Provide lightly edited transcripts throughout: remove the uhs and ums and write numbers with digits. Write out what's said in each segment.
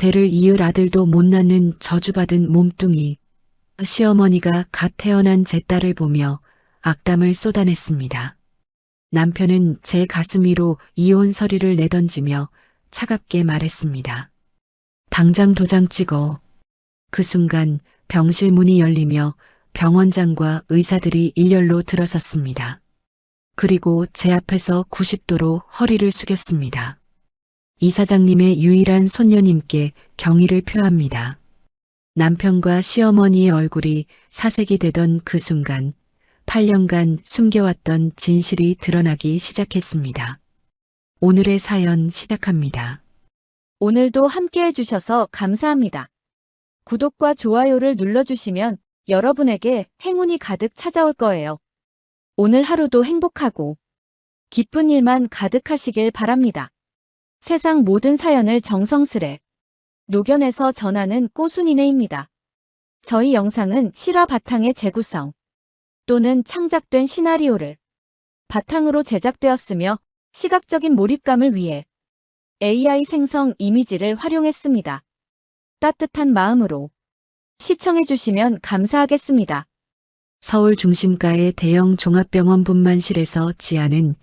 대를 이을 아들도 못 낳는 저주받은 몸뚱이. 시어머니가 갓 태어난 제 딸을 보며 악담을 쏟아냈습니다. 남편은 제 가슴 위로 이혼 서류를 내던지며 차갑게 말했습니다. 당장 도장 찍어. 그 순간 병실 문이 열리며 병원장과 의사들이 일렬로 들어섰습니다. 그리고 제 앞에서 90도로 허리를 숙였습니다. 이사장님의 유일한 손녀님께 경의를 표합니다. 남편과 시어머니의 얼굴이 사색이 되던 그 순간 8년간 숨겨왔던 진실이 드러나기 시작했습니다. 오늘의 사연 시작합니다. 오늘도 함께 해주셔서 감사합니다. 구독과 좋아요를 눌러주시면 여러분에게 행운이 가득 찾아올 거예요. 오늘 하루도 행복하고 기쁜 일만 가득하시길 바랍니다. 세상 모든 사연을 정성스레 녹여내서 전하는 꼬순이네입니다. 저희 영상은 실화 바탕의 재구성 또는 창작된 시나리오를 바탕으로 제작되었으며 시각적인 몰입감을 위해 AI 생성 이미지를 활용했습니다. 따뜻한 마음으로 시청해주시면 감사하겠습니다. 서울 중심가의 대형 종합병원 분만실에서 지아는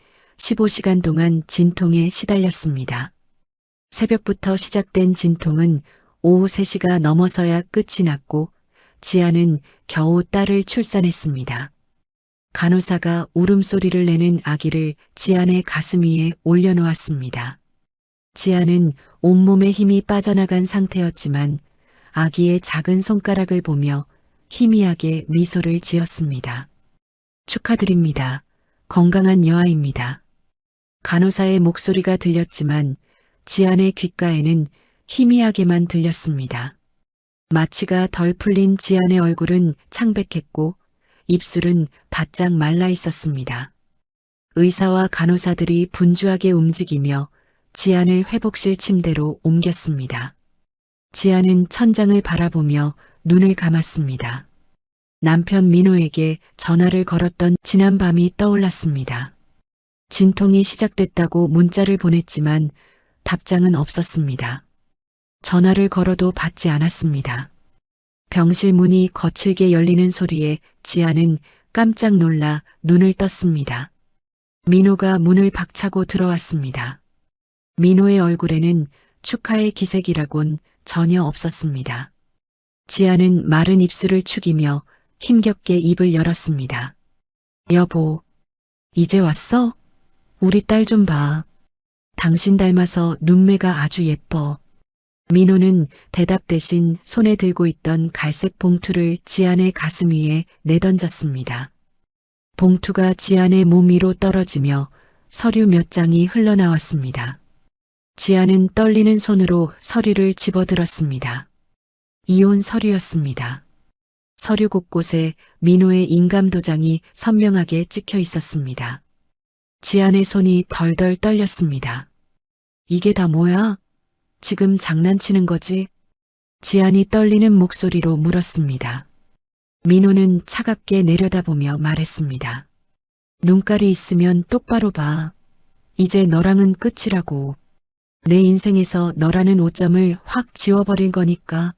15시간 동안 진통에 시달렸습니다. 새벽부터 시작된 진통은 오후 3시가 넘어서야 끝이 났고 지아는 겨우 딸을 출산했습니다. 간호사가 울음소리를 내는 아기를 지아의 가슴 위에 올려놓았습니다. 지아는 온몸에 힘이 빠져나간 상태였지만 아기의 작은 손가락을 보며 희미하게 미소를 지었습니다. 축하드립니다. 건강한 여아입니다. 간호사의 목소리가 들렸지만 지안의 귓가에는 희미하게만 들렸습니다. 마취가 덜 풀린 지안의 얼굴은 창백했고 입술은 바짝 말라 있었습니다. 의사와 간호사들이 분주하게 움직이며 지안을 회복실 침대로 옮겼습니다. 지안은 천장을 바라보며 눈을 감았습니다. 남편 민호에게 전화를 걸었던 지난 밤이 떠올랐습니다. 진통이 시작됐다고 문자를 보냈지만 답장은 없었습니다. 전화를 걸어도 받지 않았습니다. 병실 문이 거칠게 열리는 소리에 지아는 깜짝 놀라 눈을 떴습니다. 민호가 문을 박차고 들어왔습니다. 민호의 얼굴에는 축하의 기색이라곤 전혀 없었습니다. 지아는 마른 입술을 축이며 힘겹게 입을 열었습니다. 여보, 이제 왔어? 우리 딸 좀 봐. 당신 닮아서 눈매가 아주 예뻐. 민호는 대답 대신 손에 들고 있던 갈색 봉투를 지안의 가슴 위에 내던졌습니다. 봉투가 지안의 몸 위로 떨어지며 서류 몇 장이 흘러나왔습니다. 지안은 떨리는 손으로 서류를 집어들었습니다. 이혼 서류였습니다. 서류 곳곳에 민호의 인감도장이 선명하게 찍혀 있었습니다. 지안의 손이 덜덜 떨렸습니다. 이게 다 뭐야? 지금 장난치는 거지? 지안이 떨리는 목소리로 물었습니다. 민호는 차갑게 내려다보며 말했습니다. 눈깔이 있으면 똑바로 봐. 이제 너랑은 끝이라고. 내 인생에서 너라는 오점을 확 지워버릴 거니까.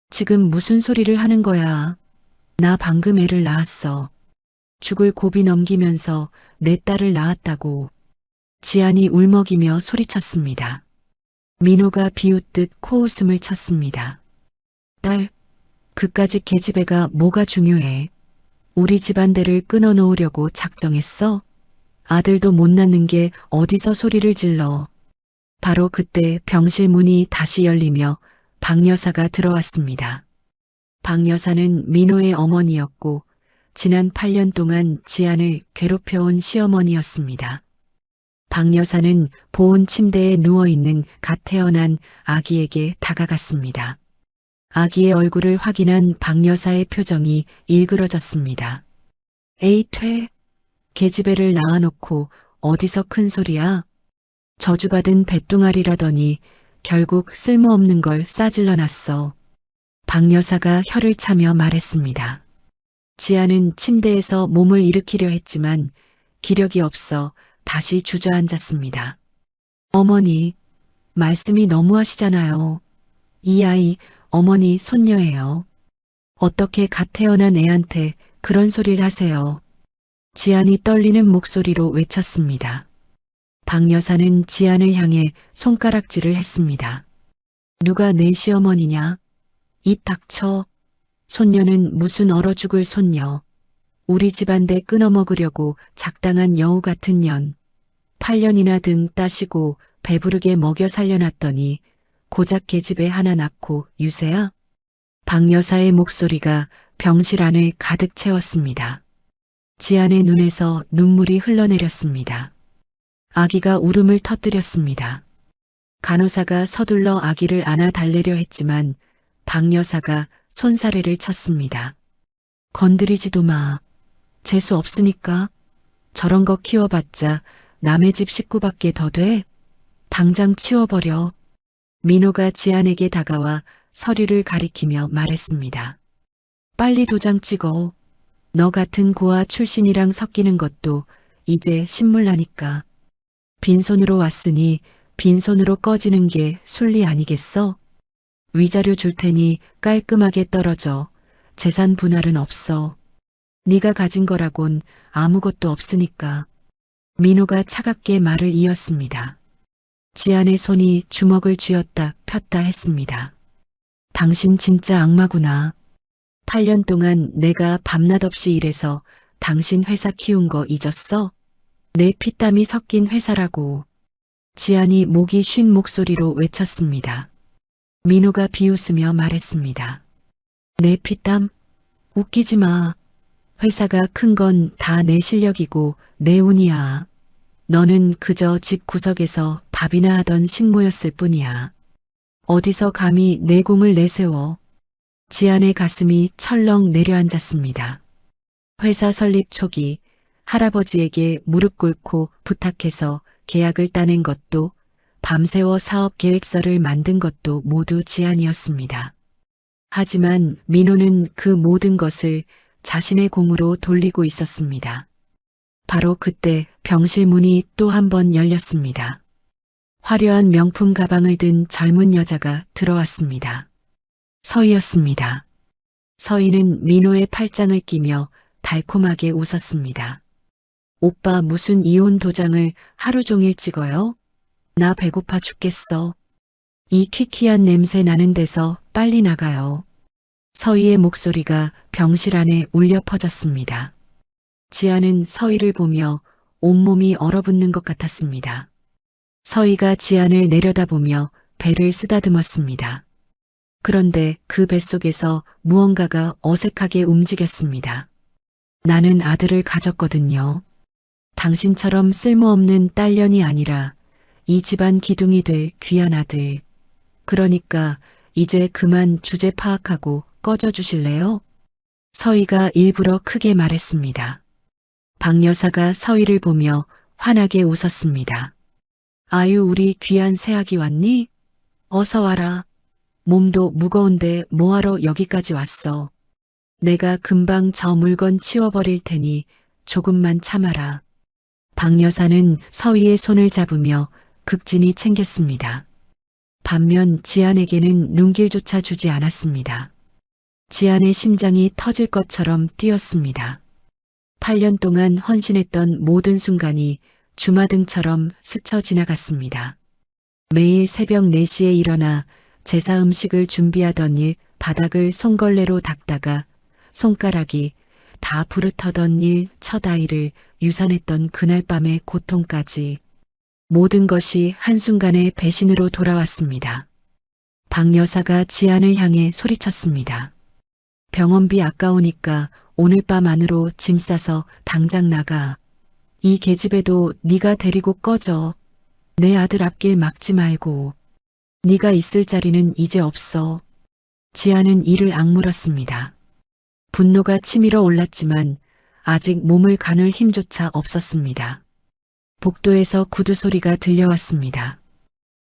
지금 무슨 소리를 하는 거야. 나 방금 애를 낳았어. 죽을 고비 넘기면서 내 딸을 낳았다고. 지안이 울먹이며 소리쳤습니다. 민호가 비웃듯 코웃음을 쳤습니다. 딸, 그까짓 계집애가 뭐가 중요해. 우리 집안대를 끊어놓으려고 작정했어? 아들도 못 낳는 게 어디서 소리를 질러. 바로 그때 병실 문이 다시 열리며 박 여사가 들어왔습니다. 박 여사는 민호의 어머니였고 지난 8년 동안 지안을 괴롭혀온 시어머니였습니다. 박 여사는 보온 침대에 누워있는 갓 태어난 아기에게 다가갔습니다. 아기의 얼굴을 확인한 박 여사의 표정이 일그러졌습니다. 에이 퇴, 계집애를 낳아놓고 어디서 큰 소리야? 저주받은 배뚱아리라더니 결국 쓸모없는 걸 싸질러 놨어. 박 여사가 혀를 차며 말했습니다. 지아는 침대에서 몸을 일으키려 했지만 기력이 없어 다시 주저앉았습니다. 어머니, 말씀이 너무하시잖아요. 이 아이 어머니 손녀예요. 어떻게 갓 태어난 애한테 그런 소리를 하세요. 지안이 떨리는 목소리로 외쳤습니다. 박 여사는 지안을 향해 손가락질을 했습니다. 누가 내 시어머니냐? 입 닥쳐. 손녀는 무슨 얼어 죽을 손녀. 우리 집안대 끊어먹으려고 작당한 여우 같은 년. 8년이나 등 따시고 배부르게 먹여 살려놨더니 고작 계집애 하나 낳고 유세야? 박 여사의 목소리가 병실 안을 가득 채웠습니다. 지안의 눈에서 눈물이 흘러내렸습니다. 아기가 울음을 터뜨렸습니다. 간호사가 서둘러 아기를 안아 달래려 했지만 박 여사가 손사래를 쳤습니다. 건드리지도 마. 재수 없으니까. 저런 거 키워봤자 남의 집 식구밖에 더 돼. 당장 치워버려. 민호가 지안에게 다가와 서류를 가리키며 말했습니다. 빨리 도장 찍어. 너 같은 고아 출신이랑 섞이는 것도 이제 신물나니까. 빈손으로 왔으니 빈손으로 꺼지는 게 순리 아니겠어? 위자료 줄 테니 깔끔하게 떨어져. 재산 분할은 없어. 네가 가진 거라곤 아무것도 없으니까. 민호가 차갑게 말을 이었습니다. 지안의 손이 주먹을 쥐었다 폈다 했습니다. 당신 진짜 악마구나. 8년 동안 내가 밤낮 없이 일해서 당신 회사 키운 거 잊었어? 내 피땀이 섞인 회사라고. 지안이 목이 쉰 목소리로 외쳤습니다. 민호가 비웃으며 말했습니다. 내 피땀? 웃기지 마. 회사가 큰 건 다 내 실력이고 내 운이야. 너는 그저 집 구석에서 밥이나 하던 식모였을 뿐이야. 어디서 감히 내 공을 내세워. 지안의 가슴이 철렁 내려앉았습니다. 회사 설립 초기 할아버지에게 무릎 꿇고 부탁해서 계약을 따낸 것도 밤새워 사업 계획서를 만든 것도 모두 지안이었습니다. 하지만 민호는 그 모든 것을 자신의 공으로 돌리고 있었습니다. 바로 그때 병실 문이 또 한 번 열렸습니다. 화려한 명품 가방을 든 젊은 여자가 들어왔습니다. 서희였습니다. 서희는 민호의 팔짱을 끼며 달콤하게 웃었습니다. 오빠 무슨 이혼 도장을 하루 종일 찍어요? 나 배고파 죽겠어. 이 퀴퀴한 냄새 나는 데서 빨리 나가요. 서희의 목소리가 병실 안에 울려 퍼졌습니다. 지안은 서희를 보며 온몸이 얼어붙는 것 같았습니다. 서희가 지안을 내려다보며 배를 쓰다듬었습니다. 그런데 그 뱃속에서 무언가가 어색하게 움직였습니다. 나는 아들을 가졌거든요. 당신처럼 쓸모없는 딸년이 아니라 이 집안 기둥이 될 귀한 아들. 그러니까 이제 그만 주제 파악하고 꺼져 주실래요? 서희가 일부러 크게 말했습니다. 박 여사가 서희를 보며 환하게 웃었습니다. 아유, 우리 귀한 새아기 왔니? 어서 와라. 몸도 무거운데 뭐하러 여기까지 왔어. 내가 금방 저 물건 치워버릴 테니 조금만 참아라. 박 여사는 서희의 손을 잡으며 극진히 챙겼습니다. 반면 지안에게는 눈길조차 주지 않았습니다. 지안의 심장이 터질 것처럼 뛰었습니다. 8년 동안 헌신했던 모든 순간이 주마등처럼 스쳐 지나갔습니다. 매일 새벽 4시에 일어나 제사 음식을 준비하던 일, 바닥을 손걸레로 닦다가 손가락이 다 부르터던 일, 첫 아이를 유산했던 그날 밤의 고통까지 모든 것이 한순간에 배신으로 돌아왔습니다. 박 여사가 지안을 향해 소리쳤습니다. 병원비 아까우니까 오늘 밤 안으로 짐 싸서 당장 나가. 이 계집애도 네가 데리고 꺼져. 내 아들 앞길 막지 말고. 네가 있을 자리는 이제 없어. 지안은 이를 악물었습니다. 분노가 치밀어 올랐지만 아직 몸을 가눌 힘조차 없었습니다. 복도에서 구두 소리가 들려왔습니다.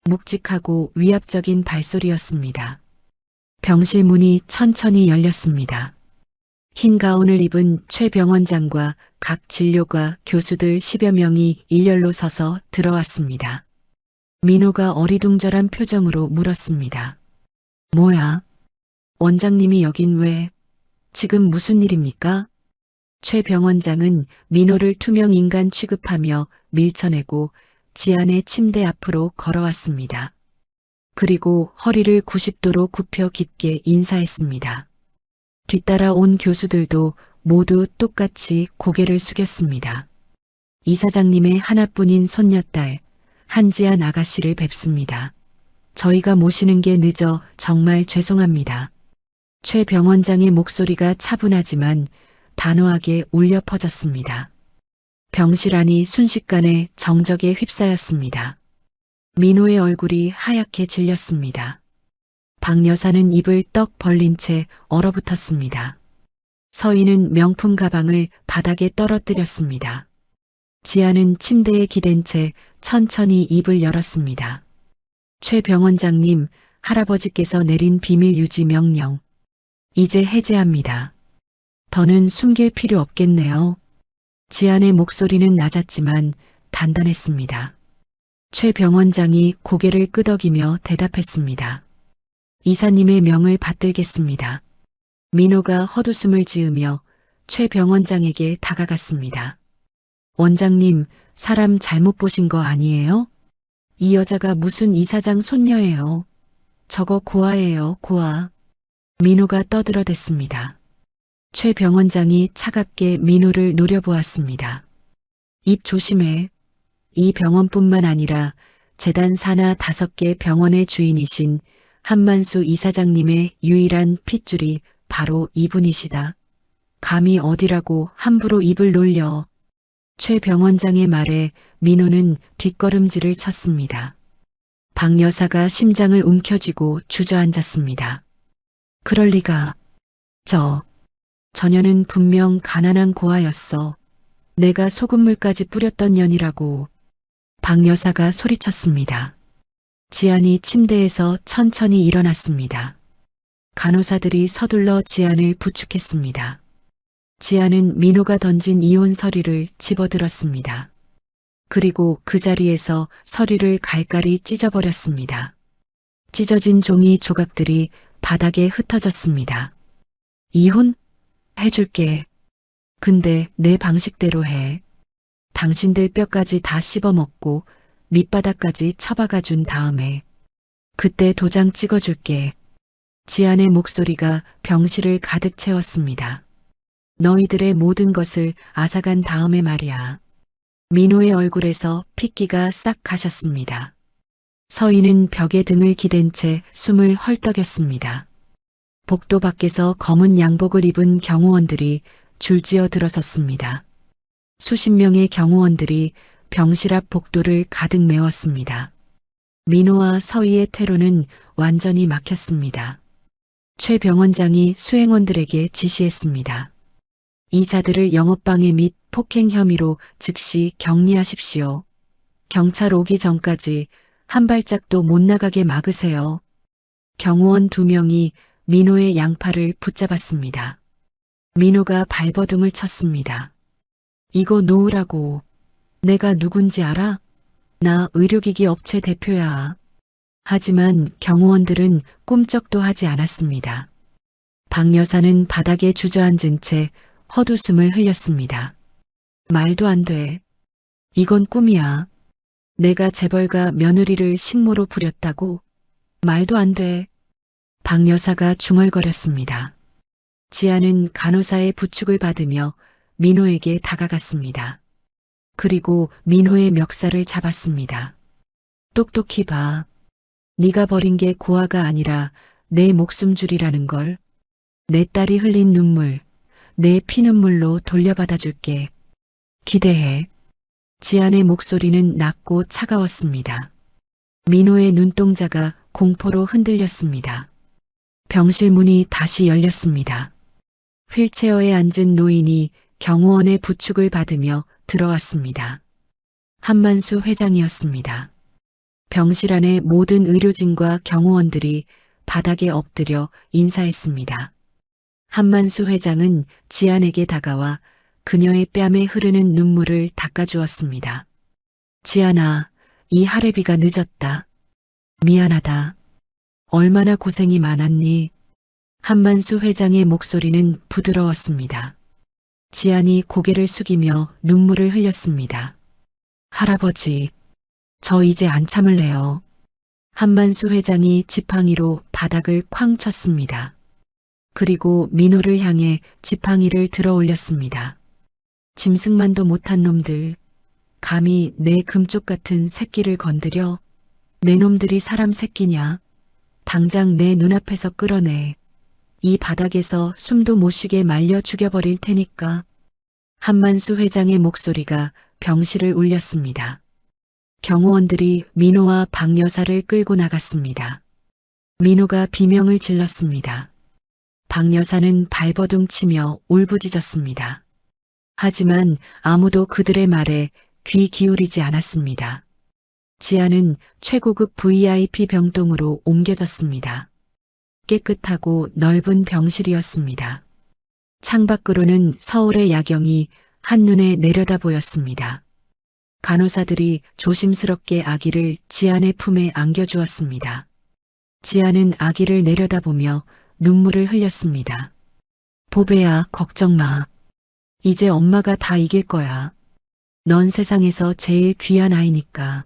묵직하고 위압적인 발소리였습니다. 병실 문이 천천히 열렸습니다. 흰 가운을 입은 최 병원장과 각 진료과 교수들 10여 명이 일렬로 서서 들어왔습니다. 민호가 어리둥절한 표정으로 물었습니다. 뭐야? 원장님이 여긴 왜? 지금 무슨 일입니까? 최 병원장은 민호를 투명 인간 취급하며 밀쳐내고 지안의 침대 앞으로 걸어왔습니다. 그리고 허리를 90도로 굽혀 깊게 인사했습니다. 뒤따라 온 교수들도 모두 똑같이 고개를 숙였습니다. 이사장님의 하나뿐인 손녀딸 한지안 아가씨를 뵙습니다. 저희가 모시는 게 늦어 정말 죄송합니다. 최 병원장의 목소리가 차분하지만 단호하게 울려 퍼졌습니다. 병실 안이 순식간에 정적에 휩싸였습니다. 민호의 얼굴이 하얗게 질렸습니다. 박 여사는 입을 떡 벌린 채 얼어붙었습니다. 서인은 명품 가방을 바닥에 떨어뜨렸습니다. 지아는 침대에 기댄 채 천천히 입을 열었습니다. 최 병원장님, 할아버지께서 내린 비밀 유지 명령. 이제 해제합니다. 더는 숨길 필요 없겠네요. 지안의 목소리는 낮았지만 단단했습니다. 최 병원장이 고개를 끄덕이며 대답했습니다. 이사님의 명을 받들겠습니다. 민호가 헛웃음을 지으며 최 병원장에게 다가갔습니다. 원장님, 사람 잘못 보신 거 아니에요? 이 여자가 무슨 이사장 손녀예요. 저거 고아예요, 고아. 민호가 떠들어댔습니다. 최 병원장이 차갑게 민호를 노려보았습니다. 입 조심해. 이 병원뿐만 아니라 재단 산하 5개 병원의 주인이신 한만수 이사장님의 유일한 핏줄이 바로 이분이시다. 감히 어디라고 함부로 입을 놀려. 최 병원장의 말에 민호는 뒷걸음질을 쳤습니다. 박 여사가 심장을 움켜쥐고 주저앉았습니다. 그럴 리가. 저녀는 분명 가난한 고아였어. 내가 소금물까지 뿌렸던 년이라고. 박 여사가 소리쳤습니다. 지안이 침대에서 천천히 일어났습니다. 간호사들이 서둘러 지안을 부축했습니다. 지안은 민호가 던진 이혼 서류를 집어들었습니다. 그리고 그 자리에서 서류를 갈갈이 찢어버렸습니다. 찢어진 종이 조각들이 바닥에 흩어졌습니다. 이혼? 해줄게. 근데 내 방식대로 해. 당신들 뼈까지 다 씹어먹고 밑바닥까지 처박아 준 다음에 그때 도장 찍어줄게. 지안의 목소리가 병실을 가득 채웠습니다. 너희들의 모든 것을 앗아간 다음에 말이야. 민호의 얼굴에서 핏기가 싹 가셨습니다. 서인은 벽에 등을 기댄 채 숨을 헐떡였습니다. 복도 밖에서 검은 양복을 입은 경호원들이 줄지어 들어섰습니다. 수십 명의 경호원들이 병실 앞 복도를 가득 메웠습니다. 민호와 서희의 퇴로는 완전히 막혔습니다. 최 병원장이 수행원들에게 지시했습니다. 이 자들을 영업방해 및 폭행 혐의로 즉시 격리하십시오. 경찰 오기 전까지 한 발짝도 못 나가게 막으세요. 경호원 2명이 민호의 양팔을 붙잡았습니다. 민호가 발버둥을 쳤습니다. 이거 놓으라고. 내가 누군지 알아? 나 의료기기 업체 대표야. 하지만 경호원들은 꿈쩍도 하지 않았습니다. 박 여사는 바닥에 주저앉은 채 헛웃음을 흘렸습니다. 말도 안 돼. 이건 꿈이야. 내가 재벌가 며느리를 식모로 부렸다고? 말도 안 돼. 박 여사가 중얼거렸습니다. 지아는 간호사의 부축을 받으며 민호에게 다가갔습니다. 그리고 민호의 멱살을 잡았습니다. 똑똑히 봐. 네가 버린 게 고아가 아니라 내 목숨줄이라는 걸. 내 딸이 흘린 눈물, 내 피눈물로 돌려받아 줄게. 기대해. 지안의 목소리는 낮고 차가웠습니다. 민호의 눈동자가 공포로 흔들렸습니다. 병실 문이 다시 열렸습니다. 휠체어에 앉은 노인이 경호원의 부축을 받으며 들어왔습니다. 한만수 회장이었습니다. 병실 안의 모든 의료진과 경호원들이 바닥에 엎드려 인사했습니다. 한만수 회장은 지안에게 다가와 그녀의 뺨에 흐르는 눈물을 닦아주었습니다. 지안아, 이 할애비가 늦었다. 미안하다. 얼마나 고생이 많았니? 한만수 회장의 목소리는 부드러웠습니다. 지안이 고개를 숙이며 눈물을 흘렸습니다. 할아버지, 저 이제 안 참을래요. 한만수 회장이 지팡이로 바닥을 쾅 쳤습니다. 그리고 민호를 향해 지팡이를 들어 올렸습니다. 짐승만도 못한 놈들, 감히 내 금쪽 같은 새끼를 건드려? 내 놈들이 사람 새끼냐? 당장 내 눈앞에서 끌어내. 이 바닥에서 숨도 못 쉬게 말려 죽여버릴 테니까. 한만수 회장의 목소리가 병실을 울렸습니다. 경호원들이 민호와 박 여사를 끌고 나갔습니다. 민호가 비명을 질렀습니다. 박 여사는 발버둥 치며 울부짖었습니다. 하지만 아무도 그들의 말에 귀 기울이지 않았습니다. 지안은 최고급 VIP 병동으로 옮겨졌습니다. 깨끗하고 넓은 병실이었습니다. 창밖으로는 서울의 야경이 한눈에 내려다 보였습니다. 간호사들이 조심스럽게 아기를 지안의 품에 안겨주었습니다. 지안은 아기를 내려다보며 눈물을 흘렸습니다. 보배야, 걱정 마. 이제 엄마가 다 이길 거야. 넌 세상에서 제일 귀한 아이니까.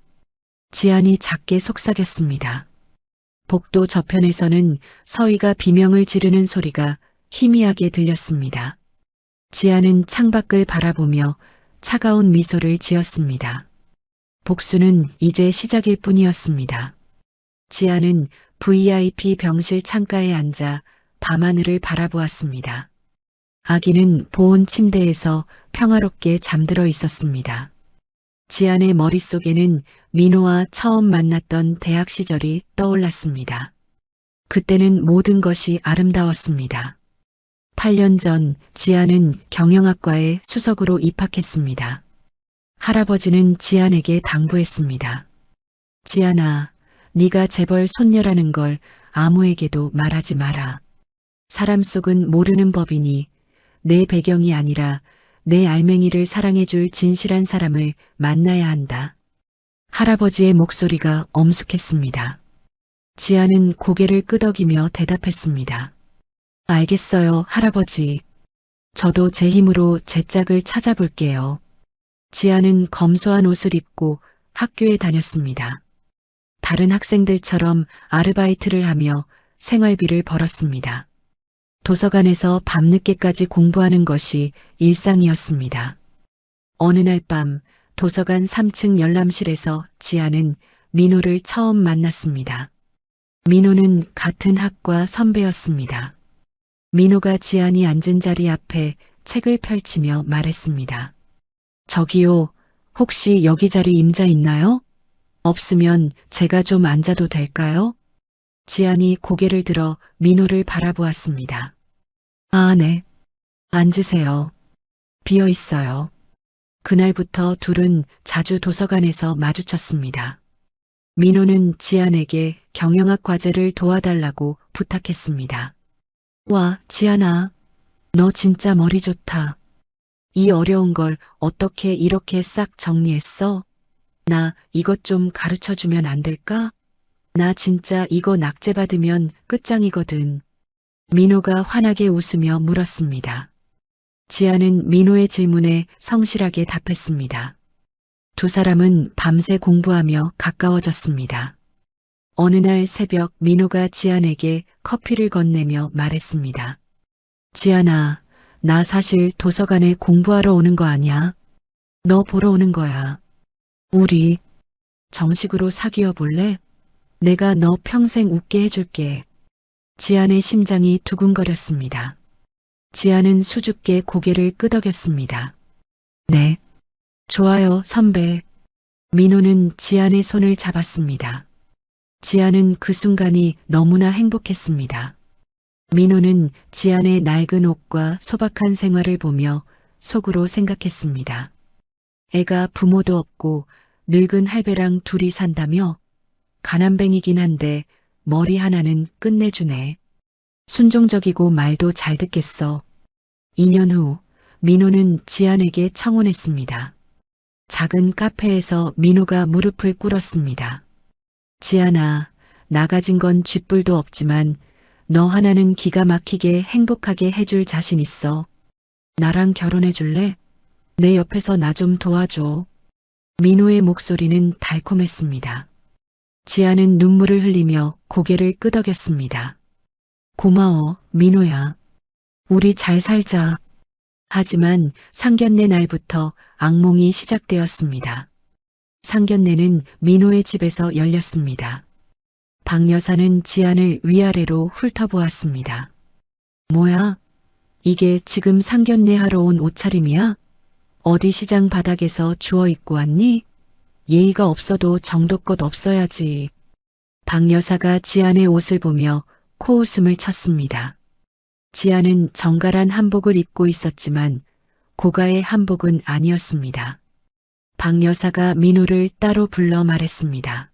지안이 작게 속삭였습니다. 복도 저편에서는 서희가 비명을 지르는 소리가 희미하게 들렸습니다. 지안은 창밖을 바라보며 차가운 미소를 지었습니다. 복수는 이제 시작일 뿐이었습니다. 지안은 VIP 병실 창가에 앉아 밤하늘을 바라보았습니다. 아기는 보온 침대에서 평화롭게 잠들어 있었습니다. 지안의 머릿속에는 민호와 처음 만났던 대학 시절이 떠올랐습니다. 그때는 모든 것이 아름다웠습니다. 8년 전 지안은 경영학과에 수석으로 입학했습니다. 할아버지는 지안에게 당부했습니다. 지안아, 네가 재벌 손녀라는 걸 아무에게도 말하지 마라. 사람 속은 모르는 법이니 내 배경이 아니라 내 알맹이를 사랑해줄 진실한 사람을 만나야 한다. 할아버지의 목소리가 엄숙했습니다. 지안은 고개를 끄덕이며 대답했습니다. 알겠어요, 할아버지. 저도 제 힘으로 제 짝을 찾아볼게요. 지안은 검소한 옷을 입고 학교에 다녔습니다. 다른 학생들처럼 아르바이트를 하며 생활비를 벌었습니다. 도서관에서 밤늦게까지 공부하는 것이 일상이었습니다. 어느 날 밤 도서관 3층 열람실에서 지안은 민호를 처음 만났습니다. 민호는 같은 학과 선배였습니다. 민호가 지안이 앉은 자리 앞에 책을 펼치며 말했습니다. 저기요, 혹시 여기 자리 임자 있나요? 없으면 제가 좀 앉아도 될까요? 지안이 고개를 들어 민호를 바라보았습니다. 아, 네. 앉으세요. 비어 있어요. 그날부터 둘은 자주 도서관에서 마주쳤습니다. 민호는 지안에게 경영학 과제를 도와달라고 부탁했습니다. 와, 지안아. 너 진짜 머리 좋다. 이 어려운 걸 어떻게 이렇게 싹 정리했어? 나 이것 좀 가르쳐주면 안 될까? 나 진짜 이거 낙제받으면 끝장이거든. 민호가 환하게 웃으며 물었습니다. 지안은 민호의 질문에 성실하게 답했습니다. 두 사람은 밤새 공부하며 가까워졌습니다. 어느 날 새벽 민호가 지안에게 커피를 건네며 말했습니다. 지안아, 나 사실 도서관에 공부하러 오는 거 아니야? 너 보러 오는 거야. 우리 정식으로 사귀어 볼래? 내가 너 평생 웃게 해줄게. 지안의 심장이 두근거렸습니다. 지안은 수줍게 고개를 끄덕였습니다. 네. 좋아요, 선배. 민호는 지안의 손을 잡았습니다. 지안은 그 순간이 너무나 행복했습니다. 민호는 지안의 낡은 옷과 소박한 생활을 보며 속으로 생각했습니다. 애가 부모도 없고 늙은 할배랑 둘이 산다며? 가난뱅이긴 한데 머리 하나는 끝내주네. 순종적이고 말도 잘 듣겠어. 2년 후 민호는 지안에게 청혼했습니다. 작은 카페에서 민호가 무릎을 꿇었습니다. 지안아, 나 가진 건 쥐뿔도 없지만 너 하나는 기가 막히게 행복하게 해줄 자신 있어. 나랑 결혼해 줄래? 내 옆에서 나 좀 도와줘. 민호의 목소리는 달콤했습니다. 지아는 눈물을 흘리며 고개를 끄덕였습니다. 고마워, 민호야. 우리 잘 살자. 하지만 상견례 날부터 악몽이 시작되었습니다. 상견례는 민호의 집에서 열렸습니다. 박 여사는 지안을 위아래로 훑어보았습니다. 뭐야? 이게 지금 상견례 하러 온 옷차림이야? 어디 시장 바닥에서 주워 입고 왔니? 예의가 없어도 정도껏 없어야지. 박 여사가 지안의 옷을 보며 코웃음을 쳤습니다. 지안은 정갈한 한복을 입고 있었지만 고가의 한복은 아니었습니다. 박 여사가 민호를 따로 불러 말했습니다.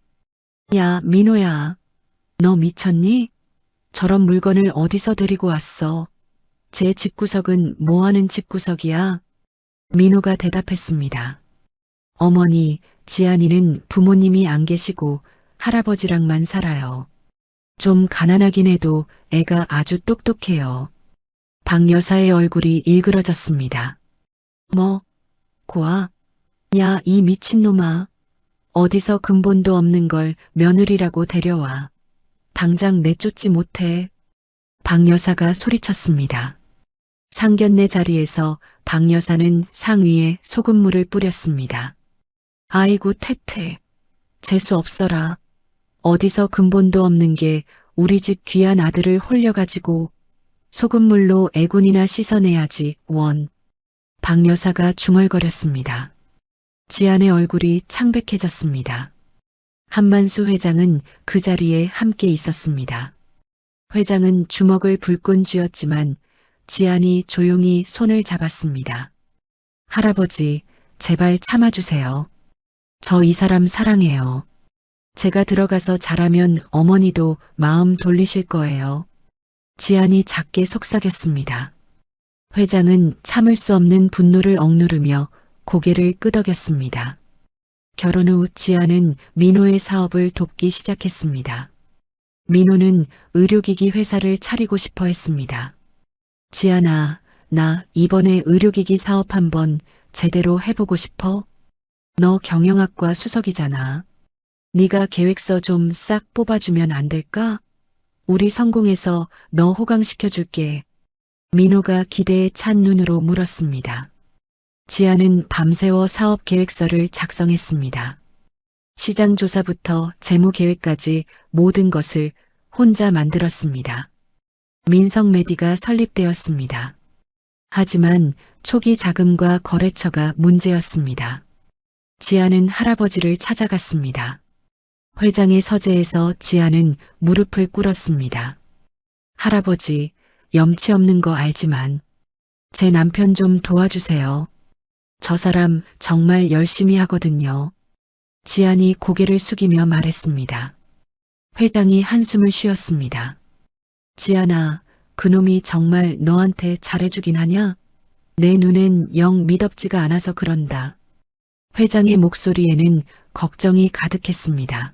야, 민호야. 너 미쳤니? 저런 물건을 어디서 데리고 왔어? 제 집구석은 뭐하는 집구석이야? 민호가 대답했습니다. 어머니, 지안이는 부모님이 안 계시고 할아버지랑만 살아요. 좀 가난하긴 해도 애가 아주 똑똑해요. 박 여사의 얼굴이 일그러졌습니다. 뭐? 고아? 야, 이 미친놈아. 어디서 근본도 없는 걸 며느리라고 데려와. 당장 내쫓지 못해. 박 여사가 소리쳤습니다. 상견례 자리에서 박 여사는 상 위에 소금물을 뿌렸습니다. 아이고 태태. 재수 없어라. 어디서 근본도 없는 게 우리 집 귀한 아들을 홀려가지고 소금물로 애군이나 씻어내야지 원. 박 여사가 중얼거렸습니다. 지안의 얼굴이 창백해졌습니다. 한만수 회장은 그 자리에 함께 있었습니다. 회장은 주먹을 불끈 쥐었지만 지안이 조용히 손을 잡았습니다. 할아버지, 제발 참아주세요. 저 이 사람 사랑해요. 제가 들어가서 잘하면 어머니도 마음 돌리실 거예요. 지안이 작게 속삭였습니다. 회장은 참을 수 없는 분노를 억누르며 고개를 끄덕였습니다. 결혼 후 지안은 민호의 사업을 돕기 시작했습니다. 민호는 의료기기 회사를 차리고 싶어 했습니다. 지안아, 나 이번에 의료기기 사업 한번 제대로 해보고 싶어. 너 경영학과 수석이잖아. 네가 계획서 좀 싹 뽑아주면 안 될까? 우리 성공해서 너 호강시켜줄게. 민호가 기대에 찬 눈으로 물었습니다. 지안은 밤새워 사업 계획서를 작성했습니다. 시장 조사부터 재무 계획까지 모든 것을 혼자 만들었습니다. 민성메디가 설립되었습니다. 하지만 초기 자금과 거래처가 문제였습니다. 지안은 할아버지를 찾아갔습니다. 회장의 서재에서 지안은 무릎을 꿇었습니다. 할아버지, 염치 없는 거 알지만 제 남편 좀 도와주세요. 저 사람 정말 열심히 하거든요. 지안이 고개를 숙이며 말했습니다. 회장이 한숨을 쉬었습니다. 지안아, 그놈이 정말 너한테 잘해주긴 하냐? 내 눈엔 영 미덥지가 않아서 그런다. 회장의 목소리에는 걱정이 가득했습니다.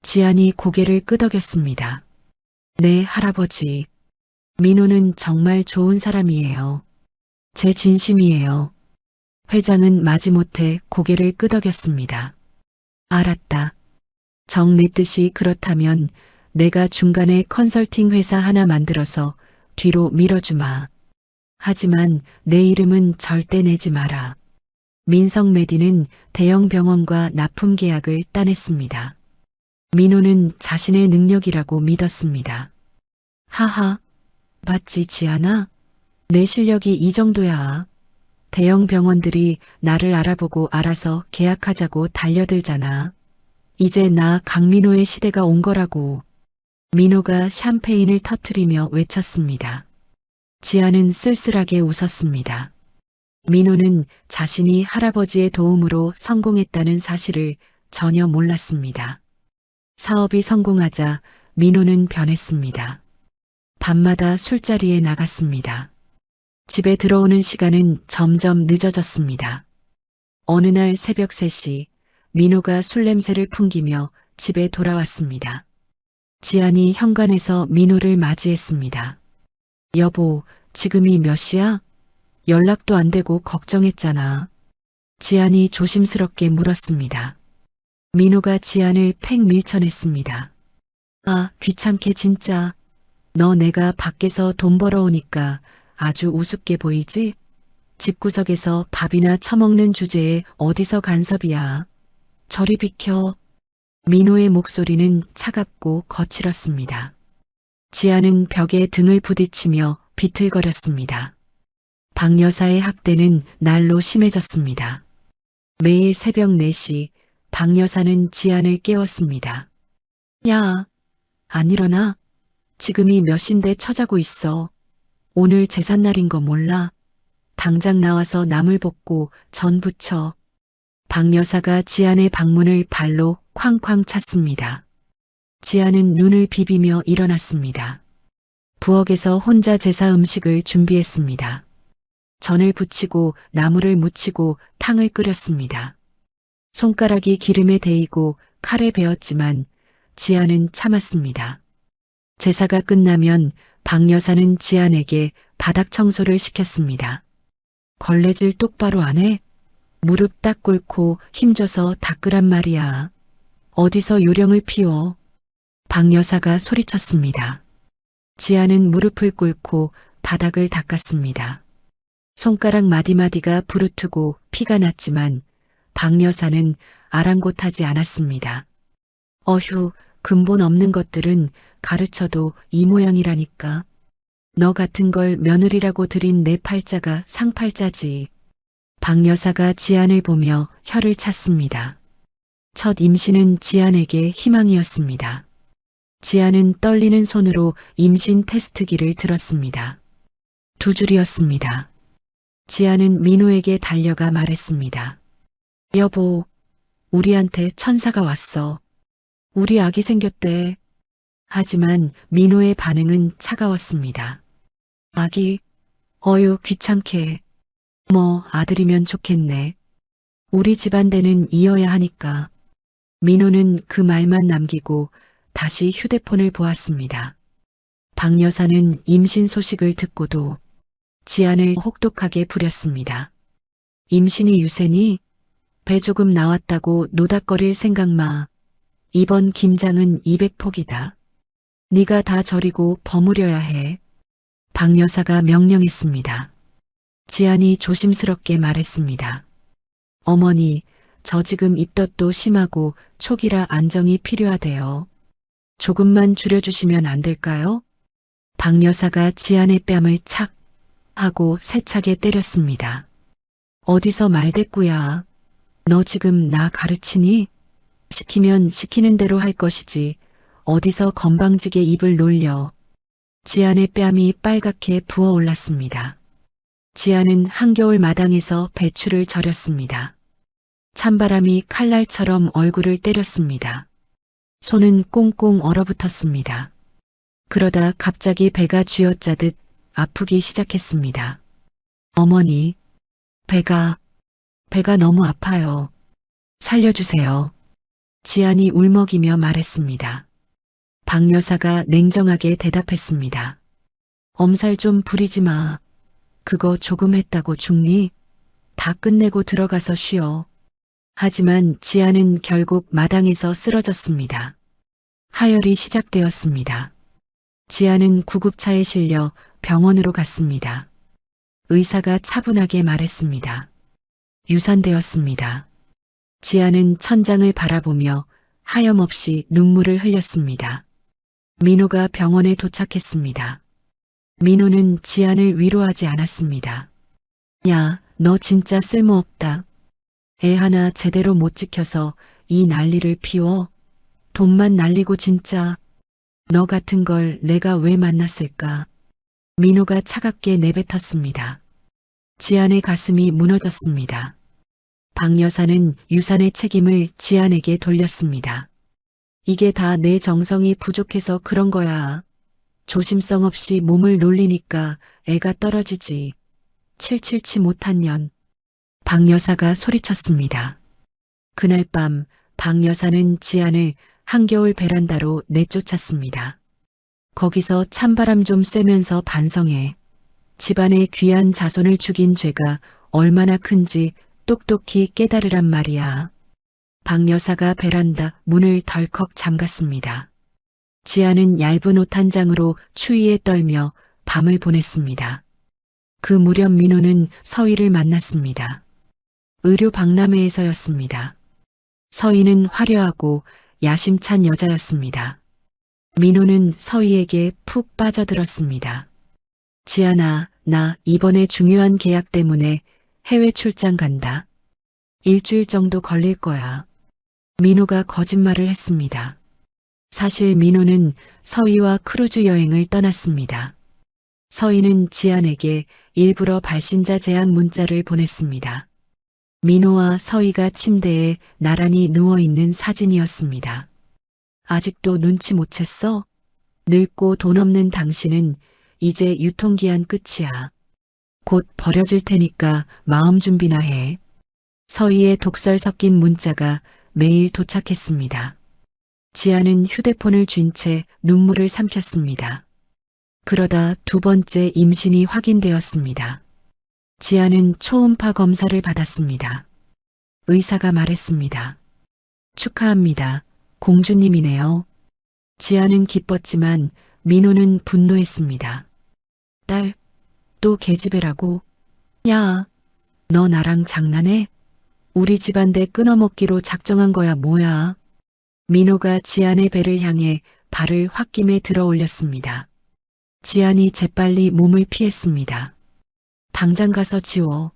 지안이 고개를 끄덕였습니다. 네, 할아버지. 민호는 정말 좋은 사람이에요. 제 진심이에요. 회장은 마지못해 고개를 끄덕였습니다. 알았다. 정 내 뜻이 그렇다면 내가 중간에 컨설팅 회사 하나 만들어서 뒤로 밀어주마. 하지만 내 이름은 절대 내지 마라. 민성메디는 대형 병원과 납품 계약을 따냈습니다. 민호는 자신의 능력이라고 믿었습니다. 하하, 맞지 지안아? 내 실력이 이 정도야. 대형 병원들이 나를 알아보고 알아서 계약하자고 달려들잖아. 이제 나 강민호의 시대가 온 거라고. 민호가 샴페인을 터뜨리며 외쳤습니다. 지안은 쓸쓸하게 웃었습니다. 민호는 자신이 할아버지의 도움으로 성공했다는 사실을 전혀 몰랐습니다. 사업이 성공하자 민호는 변했습니다. 밤마다 술자리에 나갔습니다. 집에 들어오는 시간은 점점 늦어졌습니다. 어느 날 새벽 3시 민호가 술 냄새를 풍기며 집에 돌아왔습니다. 지안이 현관에서 민호를 맞이했습니다. 여보, 지금이 몇 시야? 연락도 안 되고 걱정했잖아. 지안이 조심스럽게 물었습니다. 민호가 지안을 팩 밀쳐냈습니다. 아, 귀찮게 진짜. 너 내가 밖에서 돈 벌어오니까 아주 우습게 보이지? 집구석에서 밥이나 처먹는 주제에 어디서 간섭이야. 저리 비켜. 민호의 목소리는 차갑고 거칠었습니다. 지아는 벽에 등을 부딪히며 비틀거렸습니다. 박 여사의 학대는 날로 심해졌습니다. 매일 새벽 4시 박 여사는 지안을 깨웠습니다. 야, 안 일어나? 지금이 몇 시인데 처자고 있어. 오늘 제삿날인 거 몰라? 당장 나와서 나물 볶고 전 부쳐. 박 여사가 지안의 방문을 발로 쾅쾅 찼습니다. 지안은 눈을 비비며 일어났습니다. 부엌에서 혼자 제사 음식을 준비했습니다. 전을 부치고 나물을 무치고 탕을 끓였습니다. 손가락이 기름에 데이고 칼에 베었지만 지안은 참았습니다. 제사가 끝나면 박 여사는 지안에게 바닥 청소를 시켰습니다. 걸레질 똑바로 안 해? 무릎 딱 꿇고 힘줘서 닦으란 말이야. 어디서 요령을 피워? 박 여사가 소리쳤습니다. 지아는 무릎을 꿇고 바닥을 닦았습니다. 손가락 마디마디가 부르트고 피가 났지만 박 여사는 아랑곳하지 않았습니다. 어휴, 근본 없는 것들은 가르쳐도 이 모양이라니까. 너 같은 걸 며느리라고 들인 내 팔자가 상팔자지. 박 여사가 지안을 보며 혀를 찼습니다. 첫 임신은 지안에게 희망이었습니다. 지안은 떨리는 손으로 임신 테스트기를 들었습니다. 2줄이었습니다. 지안은 민호에게 달려가 말했습니다. 여보, 우리한테 천사가 왔어. 우리 아기 생겼대. 하지만 민호의 반응은 차가웠습니다. 아기? 어휴, 귀찮게. 뭐 아들이면 좋겠네. 우리 집안대는 이어야 하니까. 민호는 그 말만 남기고 다시 휴대폰을 보았습니다. 박 여사는 임신 소식을 듣고도 지안을 혹독하게 부렸습니다. 임신이 유세니? 배 조금 나왔다고 노닥거릴 생각 마. 이번 김장은 200폭이다. 네가 다 저리고 버무려야 해. 박 여사가 명령했습니다. 지안이 조심스럽게 말했습니다. 어머니, 저 지금 입덧도 심하고 초기라 안정이 필요하대요. 조금만 줄여주시면 안 될까요? 박 여사가 지안의 뺨을 착 하고 세차게 때렸습니다. 어디서 말대꾸야. 너 지금 나 가르치니? 시키면 시키는 대로 할 것이지. 어디서 건방지게 입을 놀려. 지안의 뺨이 빨갛게 부어올랐습니다. 지안은 한겨울 마당에서 배추를 절였습니다. 찬바람이 칼날처럼 얼굴을 때렸습니다. 손은 꽁꽁 얼어붙었습니다. 그러다 갑자기 배가 쥐어짜듯 아프기 시작했습니다. 어머니, 배가 너무 아파요. 살려주세요. 지안이 울먹이며 말했습니다. 박 여사가 냉정하게 대답했습니다. 엄살 좀 부리지 마. 그거 조금 했다고 죽니? 다 끝내고 들어가서 쉬어. 하지만 지안은 결국 마당에서 쓰러졌습니다. 하혈이 시작되었습니다. 지안은 구급차에 실려 병원으로 갔습니다. 의사가 차분하게 말했습니다. 유산되었습니다. 지안은 천장을 바라보며 하염없이 눈물을 흘렸습니다. 민호가 병원에 도착했습니다. 민호는 지안을 위로하지 않았습니다. 야, 너 진짜 쓸모없다. 애 하나 제대로 못 지켜서 이 난리를 피워? 돈만 날리고 진짜. 너 같은 걸 내가 왜 만났을까? 민호가 차갑게 내뱉었습니다. 지안의 가슴이 무너졌습니다. 박 여사는 유산의 책임을 지안에게 돌렸습니다. 이게 다 내 정성이 부족해서 그런 거야. 조심성 없이 몸을 놀리니까 애가 떨어지지. 칠칠치 못한 년. 박 여사가 소리쳤습니다. 그날 밤 박 여사는 지안을 한겨울 베란다로 내쫓았습니다. 거기서 찬바람 좀 쐬면서 반성해. 집안의 귀한 자손을 죽인 죄가 얼마나 큰지 똑똑히 깨달으란 말이야. 박 여사가 베란다 문을 덜컥 잠갔습니다. 지아는 얇은 옷 한 장으로 추위에 떨며 밤을 보냈습니다. 그 무렵 민호는 서희를 만났습니다. 의료 박람회에서였습니다. 서희는 화려하고 야심찬 여자였습니다. 민호는 서희에게 푹 빠져들었습니다. 지아나, 나 이번에 중요한 계약 때문에 해외 출장 간다. 일주일 정도 걸릴 거야. 민호가 거짓말을 했습니다. 사실 민호는 서희와 크루즈 여행을 떠났습니다. 서희는 지안에게 일부러 발신자 제안 문자를 보냈습니다. 민호와 서희가 침대에 나란히 누워있는 사진이었습니다. 아직도 눈치 못 챘어? 늙고 돈 없는 당신은 이제 유통기한 끝이야. 곧 버려질 테니까 마음 준비나 해. 서희의 독설 섞인 문자가 매일 도착했습니다. 지아는 휴대폰을 쥔 채 눈물을 삼켰습니다. 그러다 두 번째 임신이 확인되었습니다. 지아는 초음파 검사를 받았습니다. 의사가 말했습니다. 축하합니다. 공주님이네요. 지아는 기뻤지만 민호는 분노했습니다. 딸, 또 계집애라고? 야, 너 나랑 장난해? 우리 집안대 끊어먹기로 작정한 거야 뭐야? 민호가 지안의 배를 향해 발을 홧김에 들어 올렸습니다. 지안이 재빨리 몸을 피했습니다. 당장 가서 지워.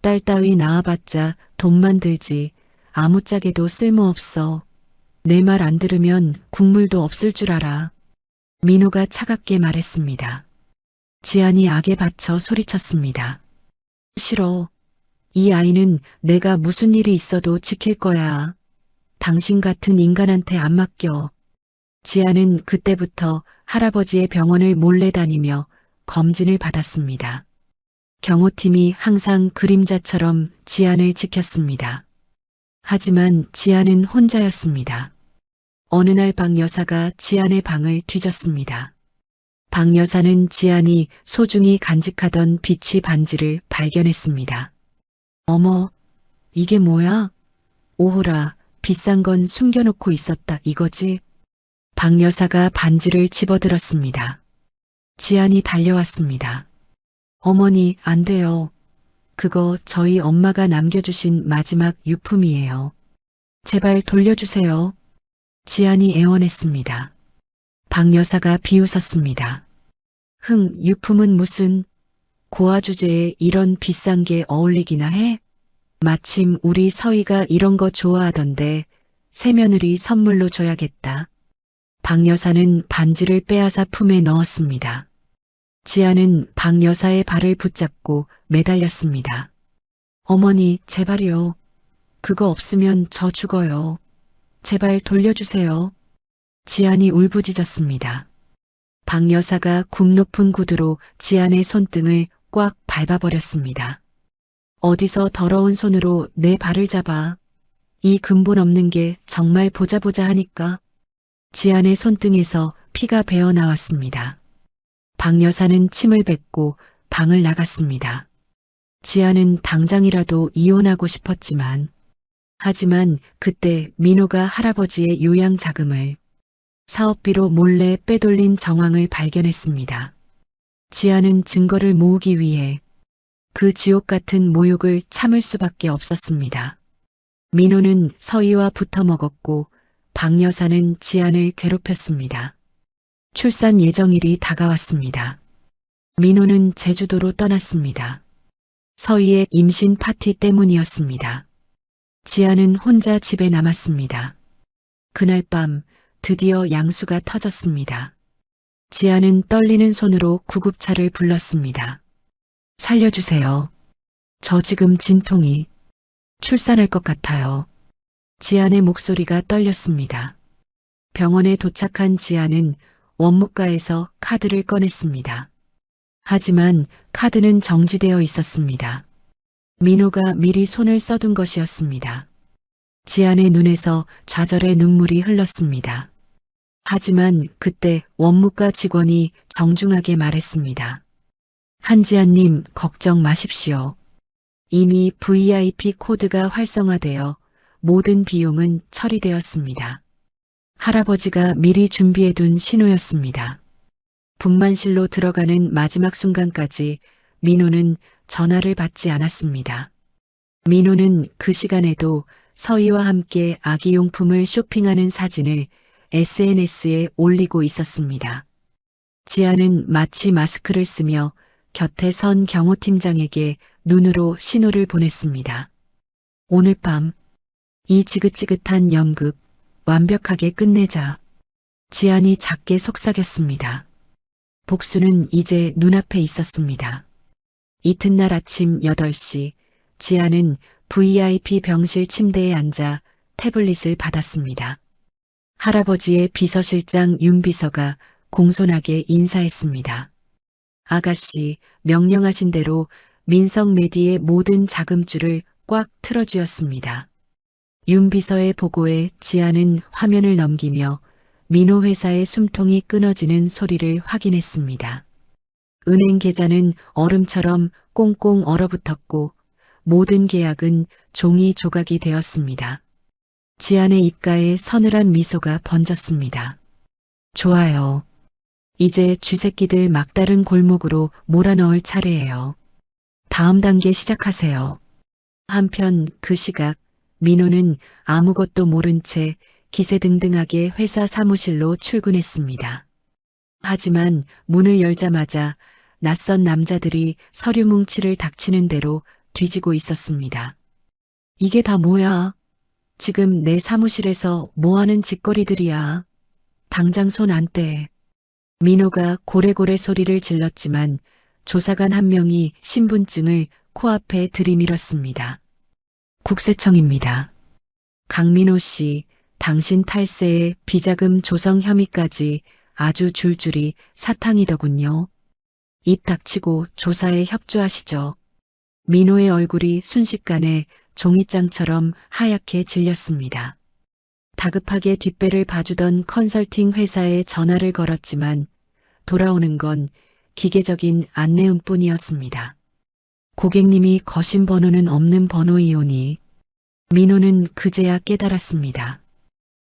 딸 따위 낳아봤자 돈만 들지 아무짝에도 쓸모없어. 내 말 안 들으면 국물도 없을 줄 알아. 민호가 차갑게 말했습니다. 지안이 악에 받쳐 소리쳤습니다. 싫어. 이 아이는 내가 무슨 일이 있어도 지킬 거야. 당신 같은 인간한테 안 맡겨. 지아는 그때부터 할아버지의 병원을 몰래 다니며 검진을 받았습니다. 경호팀이 항상 그림자처럼 지안을 지켰습니다. 하지만 지안은 혼자였습니다. 어느 날 박 여사가 지안의 방을 뒤졌습니다. 박 여사는 지안이 소중히 간직하던 비치 반지를 발견했습니다. 어머, 이게 뭐야? 오호라, 비싼 건 숨겨놓고 있었다 이거지? 박 여사가 반지를 집어들었습니다. 지안이 달려왔습니다. 어머니, 안 돼요. 그거 저희 엄마가 남겨주신 마지막 유품이에요. 제발 돌려주세요. 지안이 애원했습니다. 박 여사가 비웃었습니다. 유품은 무슨 고아 주제에 이런 비싼 게 어울리기나 해? 마침 우리 서희가 이런 거 좋아하던데 새며느리 선물로 줘야겠다. 박 여사는 반지를 빼앗아 품에 넣었습니다. 지아는 박 여사의 발을 붙잡고 매달렸습니다. 어머니, 제발요. 그거 없으면 저 죽어요. 제발 돌려주세요. 지안이 울부짖었습니다. 박 여사가 굽 높은 구두로 지안의 손등을 꽉 밟아버렸습니다. 어디서 더러운 손으로 내 발을 잡아. 이 근본 없는 게 정말 보자 하니까. 지안의 손등에서 피가 배어 나왔습니다. 박 여사는 침을 뱉고 방을 나갔습니다. 지아는 당장이라도 이혼하고 싶었지만, 하지만 그때 민호가 할아버지의 요양 자금을 사업비로 몰래 빼돌린 정황을 발견했습니다. 지아는 증거를 모으기 위해 그 지옥 같은 모욕을 참을 수밖에 없었습니다. 민호는 서희와 붙어 먹었고 박 여사는 지안을 괴롭혔습니다. 출산 예정일이 다가왔습니다. 민호는 제주도로 떠났습니다. 서희의 임신 파티 때문이었습니다. 지안은 혼자 집에 남았습니다. 그날 밤 드디어 양수가 터졌습니다. 지안은 떨리는 손으로 구급차를 불렀습니다. 살려주세요. 저 지금 진통이 출산할 것 같아요. 지안의 목소리가 떨렸습니다. 병원에 도착한 지안은 원무과에서 카드를 꺼냈습니다. 하지만 카드는 정지되어 있었습니다. 민호가 미리 손을 써둔 것이었습니다. 지안의 눈에서 좌절의 눈물이 흘렀습니다. 하지만 그때 원무과 직원이 정중하게 말했습니다. 한지아님, 걱정 마십시오. 이미 VIP 코드가 활성화되어 모든 비용은 처리되었습니다. 할아버지가 미리 준비해둔 신호였습니다. 분만실로 들어가는 마지막 순간까지 민호는 전화를 받지 않았습니다. 민호는 그 시간에도 서희와 함께 아기용품을 쇼핑하는 사진을 SNS에 올리고 있었습니다. 지아는 마치 마스크를 쓰며 곁에 선 경호팀장에게 눈으로 신호를 보냈습니다. 오늘 밤, 이 지긋지긋한 연극 완벽하게 끝내자. 지안이 작게 속삭였습니다. 복수는 이제 눈앞에 있었습니다. 이튿날 아침 8시, 지안은 VIP 병실 침대에 앉아 태블릿을 받았습니다. 할아버지의 비서실장 윤비서가 공손하게 인사했습니다. 아가씨, 명령하신 대로 민성메디의 모든 자금줄을 꽉 틀어쥐었습니다. 윤비서의 보고에 지안은 화면을 넘기며 민호 회사의 숨통이 끊어지는 소리를 확인했습니다. 은행 계좌는 얼음처럼 꽁꽁 얼어붙었고 모든 계약은 종이 조각이 되었습니다. 지안의 입가에 서늘한 미소가 번졌습니다. 좋아요. 이제 쥐새끼들 막다른 골목으로 몰아넣을 차례예요. 다음 단계 시작하세요. 한편 그 시각 민호는 아무것도 모른 채 기세등등하게 회사 사무실로 출근했습니다. 하지만 문을 열자마자 낯선 남자들이 서류 뭉치를 닥치는 대로 뒤지고 있었습니다. 이게 다 뭐야? 지금 내 사무실에서 뭐하는 짓거리들이야? 당장 손 안 떼. 민호가 고래고래 소리를 질렀지만 조사관 한 명이 신분증을 코앞에 들이밀었습니다. 국세청입니다. 강민호 씨, 당신 탈세에 비자금 조성 혐의까지 아주 줄줄이 사탕이더군요. 입 닥치고 조사에 협조하시죠. 민호의 얼굴이 순식간에 종이장처럼 하얗게 질렸습니다. 다급하게 뒷배를 봐주던 컨설팅 회사에 전화를 걸었지만 돌아오는 건 기계적인 안내음뿐이었습니다. 고객님이 거신 번호는 없는 번호이오니. 민호는 그제야 깨달았습니다.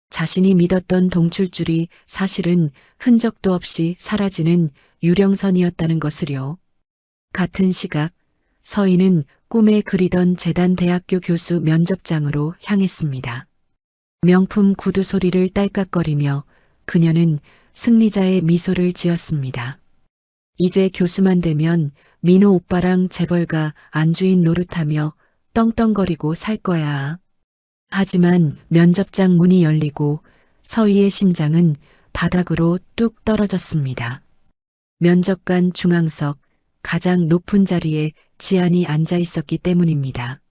자신이 믿었던 동출줄이 사실은 흔적도 없이 사라지는 유령선이었다는 것을요. 같은 시각 서희는 꿈에 그리던 재단대학교 교수 면접장으로 향했습니다. 명품 구두 소리를 딸깍거리며 그녀는 승리자의 미소를 지었습니다. 이제 교수만 되면 민호 오빠랑 재벌가 안주인 노릇하며 떵떵거리고 살 거야. 하지만 면접장 문이 열리고 서희의 심장은 바닥으로 뚝 떨어졌습니다. 면접관 중앙석 가장 높은 자리에 지안이 앉아 있었기 때문입니다.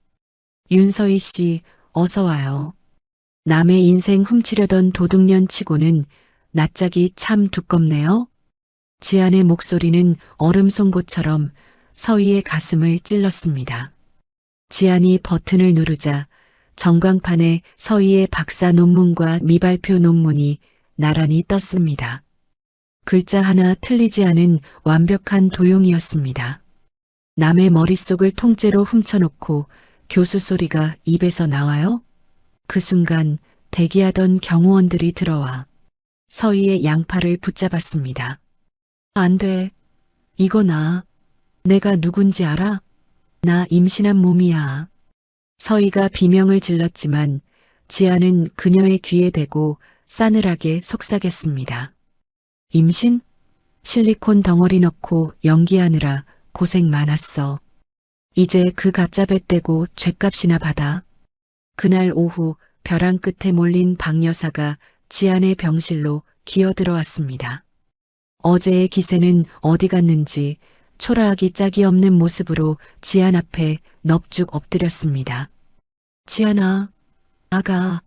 윤서희 씨, 어서 와요. 남의 인생 훔치려던 도둑년 치고는 낯짝이 참 두껍네요. 지안의 목소리는 얼음 송곳처럼 서희의 가슴을 찔렀습니다. 지안이 버튼을 누르자 전광판에 서희의 박사 논문과 미발표 논문이 나란히 떴습니다. 글자 하나 틀리지 않은 완벽한 도용이었습니다. 남의 머릿속을 통째로 훔쳐놓고 교수 소리가 입에서 나와요? 그 순간 대기하던 경호원들이 들어와 서희의 양팔을 붙잡았습니다. 안 돼. 이거 나. 내가 누군지 알아? 나 임신한 몸이야. 서희가 비명을 질렀지만 지아는 그녀의 귀에 대고 싸늘하게 속삭였습니다. 임신? 실리콘 덩어리 넣고 연기하느라 고생 많았어. 이제 그 가짜배 떼고 죗값이나 받아. 그날 오후 벼랑 끝에 몰린 박 여사가 지안의 병실로 기어들어왔습니다. 어제의 기세는 어디 갔는지 초라하기 짝이 없는 모습으로 지안 앞에 넙죽 엎드렸습니다. 지안아, 아가,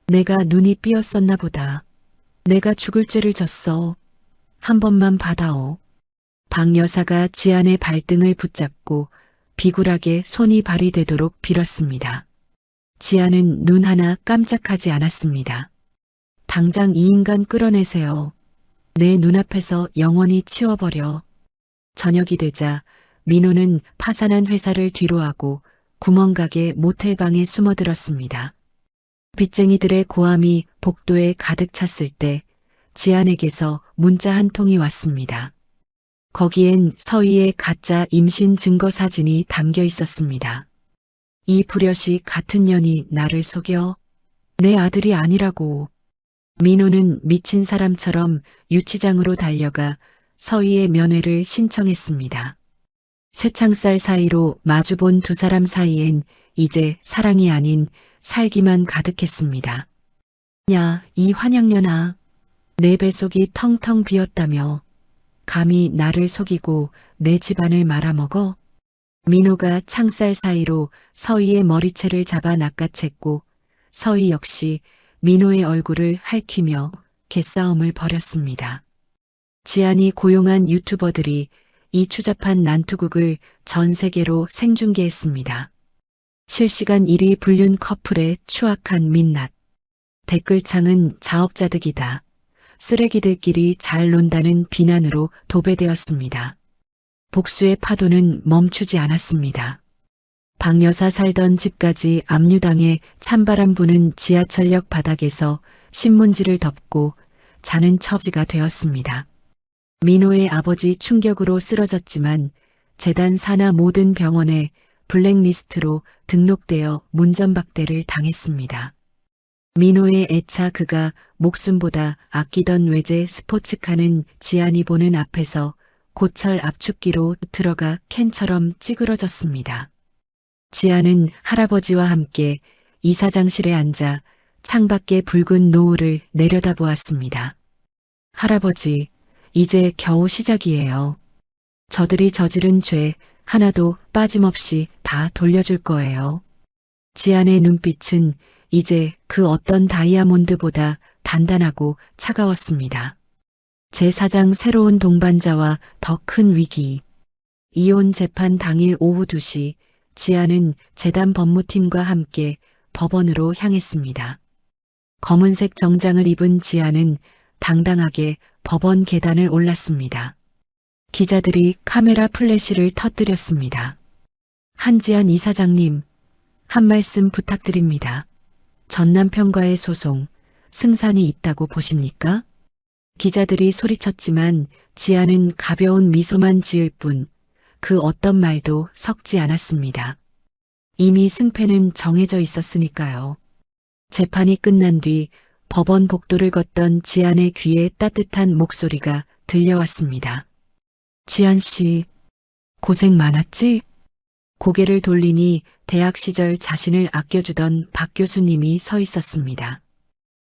내가 눈이 삐었었나 보다. 내가 죽을 죄를 졌어. 한 번만 받아오. 박 여사가 지안의 발등을 붙잡고 비굴하게 손이 발이 되도록 빌었습니다. 지아는 눈 하나 깜짝하지 않았습니다. 당장 이 인간 끌어내세요. 내 눈앞에서 영원히 치워버려. 저녁이 되자 민호는 파산한 회사를 뒤로하고 구멍가게 모텔방에 숨어들었습니다. 빚쟁이들의 고함이 복도에 가득 찼을 때 지안에게서 문자 한 통이 왔습니다. 거기엔 서희의 가짜 임신 증거 사진이 담겨 있었습니다. 이 불효시 같은 년이 나를 속여? 내 아들이 아니라고. 민호는 미친 사람처럼 유치장으로 달려가 서희의 면회를 신청했습니다. 쇠창살 사이로 마주본 두 사람 사이엔 이제 사랑이 아닌 살기만 가득했습니다. 야, 이 환양년아. 내 뱃속이 텅텅 비었다며. 감히 나를 속이고 내 집안을 말아먹어? 민호가 창살 사이로 서희의 머리채를 잡아 낚아챘고 서희 역시 민호의 얼굴을 핥히며 개싸움을 벌였습니다. 지안이 고용한 유튜버들이 이 추잡한 난투극을 전 세계로 생중계했습니다. 실시간 1위 불륜 커플의 추악한 민낯. 댓글창은 자업자득이다. 쓰레기들끼리 잘 논다는 비난으로 도배되었습니다. 복수의 파도는 멈추지 않았습니다. 박 여사 살던 집까지 압류당해 찬바람 부는 지하철역 바닥에서 신문지를 덮고 자는 처지가 되었습니다. 민호의 아버지 충격으로 쓰러졌지만 재단 산하 모든 병원에 블랙리스트로 등록되어 문전박대를 당했습니다. 민호의 애차 그가 목숨보다 아끼던 외제 스포츠카는 지안이 보는 앞에서 고철 압축기로 들어가 캔처럼 찌그러졌습니다. 지안은 할아버지와 함께 이사장실에 앉아 창밖의 붉은 노을을 내려다보았습니다. 할아버지, 이제 겨우 시작이에요. 저들이 저지른 죄 하나도 빠짐없이 다 돌려줄 거예요. 지안의 눈빛은 이제 그 어떤 다이아몬드보다 단단하고 차가웠습니다. 제4장 새로운 동반자와 더 큰 위기. 이혼 재판 당일 오후 2시 지안은 재단 법무팀과 함께 법원으로 향했습니다. 검은색 정장을 입은 지안은 당당하게 법원 계단을 올랐습니다. 기자들이 카메라 플래시를 터뜨렸습니다. 한지안 이사장님, 한 말씀 부탁드립니다. 전 남편과의 소송, 승산이 있다고 보십니까? 기자들이 소리쳤지만 지안은 가벼운 미소만 지을 뿐 그 어떤 말도 섞지 않았습니다. 이미 승패는 정해져 있었으니까요. 재판이 끝난 뒤 법원 복도를 걷던 지안의 귀에 따뜻한 목소리가 들려왔습니다. 지안 씨, 고생 많았지? 고개를 돌리니 대학 시절 자신을 아껴주던 박 교수님이 서 있었습니다.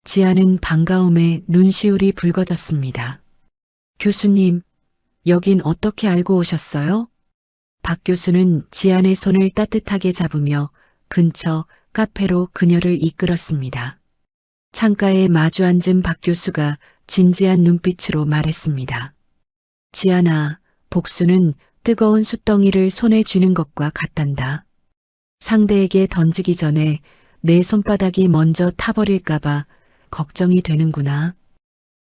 지안은 반가움에 눈시울이 붉어졌습니다. 교수님, 여긴 어떻게 알고 오셨어요? 박 교수는 지안의 손을 따뜻하게 잡으며 근처 카페로 그녀를 이끌었습니다. 창가에 마주 앉은 박 교수가 진지한 눈빛으로 말했습니다. 지안아, 복수는 뜨거운 숯덩이를 손에 쥐는 것과 같단다. 상대에게 던지기 전에 내 손바닥이 먼저 타버릴까봐 걱정이 되는구나.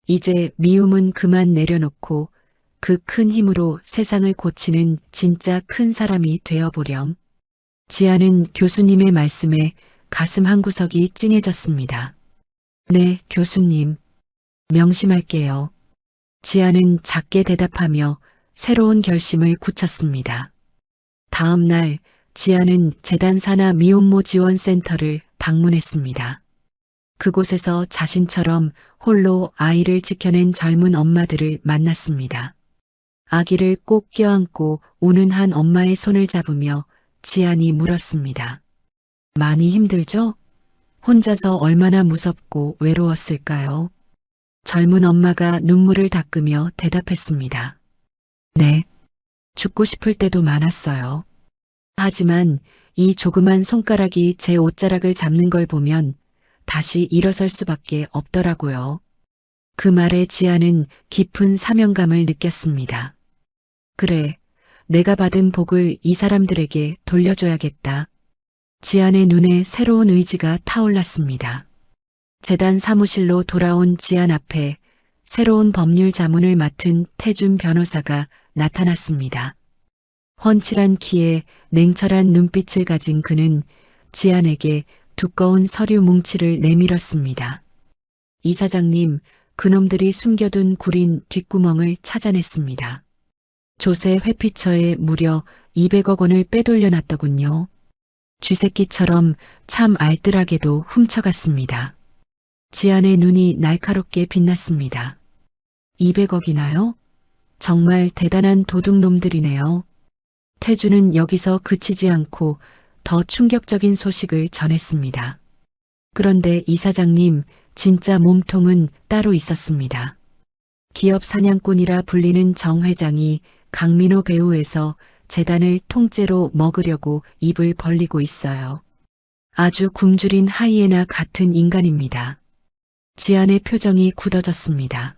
이제 미움은 그만 내려놓고 그 큰 힘으로 세상을 고치는 진짜 큰 사람이 되어보렴. 지안은 교수님의 말씀에 가슴 한구석이 찡해졌습니다. 네, 교수님. 명심할게요. 지안은 작게 대답하며 새로운 결심을 굳혔습니다. 다음 날 지안은 재단 산하 미혼모 지원센터를 방문했습니다. 그곳에서 자신처럼 홀로 아이를 지켜낸 젊은 엄마들을 만났습니다. 아기를 꼭 껴안고 우는 한 엄마의 손을 잡으며 지안이 물었습니다. 많이 힘들죠? 혼자서 얼마나 무섭고 외로웠을까요? 젊은 엄마가 눈물을 닦으며 대답했습니다. 네, 죽고 싶을 때도 많았어요. 하지만 이 조그만 손가락이 제 옷자락을 잡는 걸 보면 다시 일어설 수밖에 없더라고요. 그 말에 지안은 깊은 사명감을 느꼈습니다. 그래, 내가 받은 복을 이 사람들에게 돌려줘야겠다. 지안의 눈에 새로운 의지가 타올랐습니다. 재단 사무실로 돌아온 지안 앞에 새로운 법률 자문을 맡은 태준 변호사가 나타났습니다. 훤칠한 키에 냉철한 눈빛을 가진 그는 지안에게 두꺼운 서류 뭉치를 내밀었습니다. 이사장님, 그놈들이 숨겨둔 구린 뒷구멍을 찾아냈습니다. 조세 회피처에 무려 200억 원을 빼돌려놨더군요. 쥐새끼처럼 참 알뜰하게도 훔쳐갔습니다. 지안의 눈이 날카롭게 빛났습니다. 200억이나요? 정말 대단한 도둑놈들이네요. 태주는 여기서 그치지 않고 더 충격적인 소식을 전했습니다. 그런데 이사장님, 진짜 몸통은 따로 있었습니다. 기업 사냥꾼이라 불리는 정 회장이 강민호 배우에서 재단을 통째로 먹으려고 입을 벌리고 있어요. 아주 굶주린 하이에나 같은 인간입니다. 지안의 표정이 굳어졌습니다.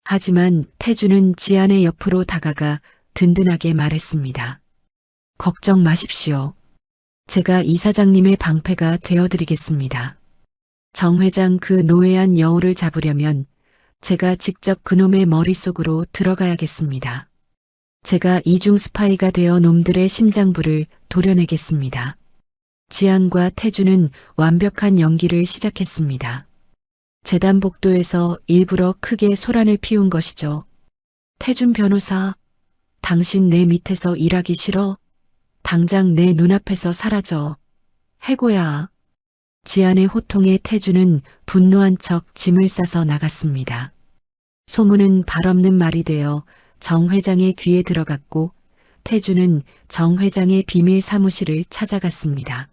하지만 태주는 지안의 옆으로 다가가 든든하게 말했습니다. 걱정 마십시오. 제가 이사장님의 방패가 되어드리겠습니다. 정 회장 그 노예한 여우를 잡으려면 제가 직접 그놈의 머릿속으로 들어가야겠습니다. 제가 이중 스파이가 되어 놈들의 심장부를 도려내겠습니다. 지안과 태주는 완벽한 연기를 시작했습니다. 재단 복도에서 일부러 크게 소란을 피운 것이죠. 태준 변호사, 당신 내 밑에서 일하기 싫어? 당장 내 눈앞에서 사라져. 해고야. 지안의 호통에 태주는 분노한 척 짐을 싸서 나갔습니다. 소문은 발없는 말이 되어 정 회장의 귀에 들어갔고 태주는 정 회장의 비밀 사무실을 찾아갔습니다.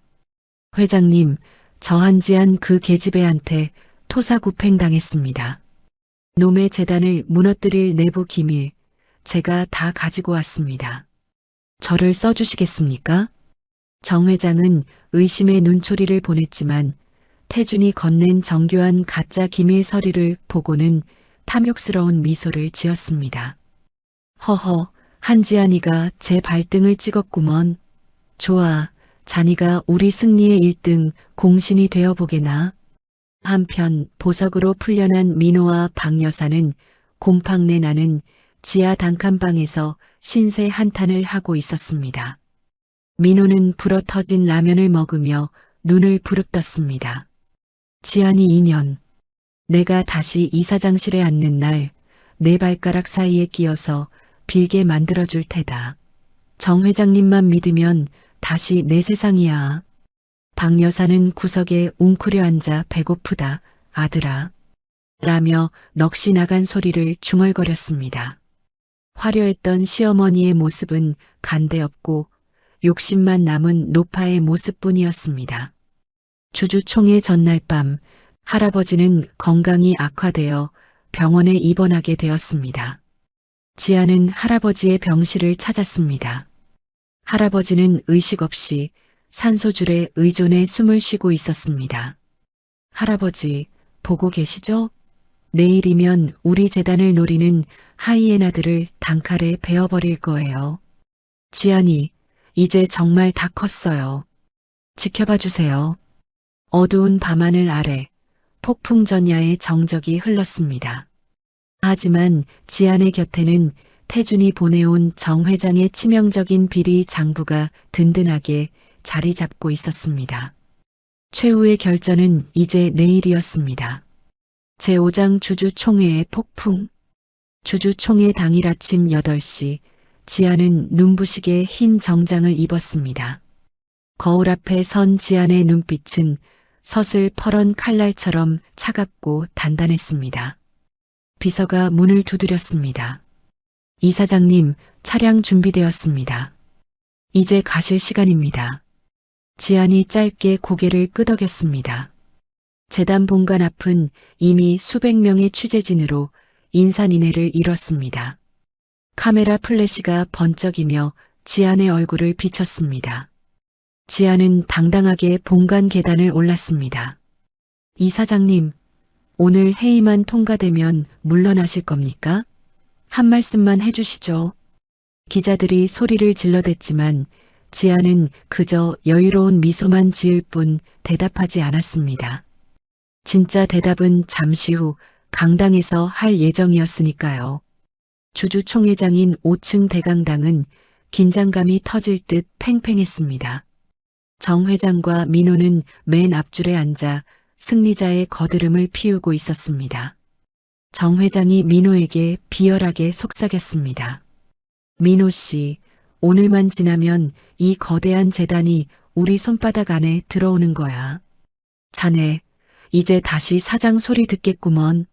회장님, 저 한지안 그 계집애한테 토사구팽당했습니다. 놈의 재단을 무너뜨릴 내부 기밀, 제가 다 가지고 왔습니다. 저를 써주시겠습니까? 정 회장은 의심의 눈초리를 보냈지만 태준이 건넨 정교한 가짜 기밀 서류를 보고는 탐욕스러운 미소를 지었습니다. 허허, 한지안이가 제 발등을 찍었구먼. 좋아, 자니가 우리 승리의 1등 공신이 되어보게나. 한편 보석으로 풀려난 민호와 박 여사는 곰팡내 나는 지하 단칸방에서 신세 한탄을 하고 있었습니다. 민호는 불어터진 라면을 먹으며 눈을 부릅떴습니다. 지안이 2년. 내가 다시 이사장실에 앉는 날 내 발가락 사이에 끼어서 빌게 만들어줄 테다. 정 회장님만 믿으면 다시 내 세상이야. 박 여사는 구석에 웅크려 앉아 배고프다, 아들아. 라며 넋이 나간 소리를 중얼거렸습니다. 화려했던 시어머니의 모습은 간데없고 욕심만 남은 노파의 모습뿐이었습니다. 주주총회 전날 밤 할아버지는 건강이 악화되어 병원에 입원하게 되었습니다. 지안은 할아버지의 병실을 찾았습니다. 할아버지는 의식 없이 산소줄에 의존해 숨을 쉬고 있었습니다. 할아버지, 보고 계시죠? 내일이면 우리 재단을 노리는 하이에나들을 단칼에 베어버릴 거예요. 지안이, 이제 정말 다 컸어요. 지켜봐 주세요. 어두운 밤하늘 아래 폭풍전야의 정적이 흘렀습니다. 하지만 지안의 곁에는 태준이 보내온 정 회장의 치명적인 비리 장부가 든든하게 자리 잡고 있었습니다. 최후의 결전은 이제 내일이었습니다. 제5장 주주총회의 폭풍. 주주총회 당일 아침 8시 지안은 눈부시게 흰 정장을 입었습니다. 거울 앞에 선 지안의 눈빛은 서슬 퍼런 칼날처럼 차갑고 단단했습니다. 비서가 문을 두드렸습니다. 이사장님, 차량 준비되었습니다. 이제 가실 시간입니다. 지안이 짧게 고개를 끄덕였습니다. 재단 본관 앞은 이미 수백 명의 취재진으로 인산인해를 이뤘습니다. 카메라 플래시가 번쩍이며 지안의 얼굴을 비쳤습니다. 지안은 당당하게 본관 계단을 올랐습니다. 이사장님, 오늘 회의만 통과되면 물러나실 겁니까? 한 말씀만 해주시죠. 기자들이 소리를 질러댔지만 지아는 그저 여유로운 미소만 지을 뿐 대답하지 않았습니다. 진짜 대답은 잠시 후 강당에서 할 예정이었으니까요. 주주 총회장인 5층 대강당은 긴장감이 터질 듯 팽팽했습니다. 정 회장과 민호는 맨 앞줄에 앉아 승리자의 거드름을 피우고 있었습니다. 정 회장이 민호에게 비열하게 속삭였습니다. 민호 씨, 오늘만 지나면 이 거대한 재단이 우리 손바닥 안에 들어오는 거야. 자네, 이제 다시 사장 소리 듣겠구먼.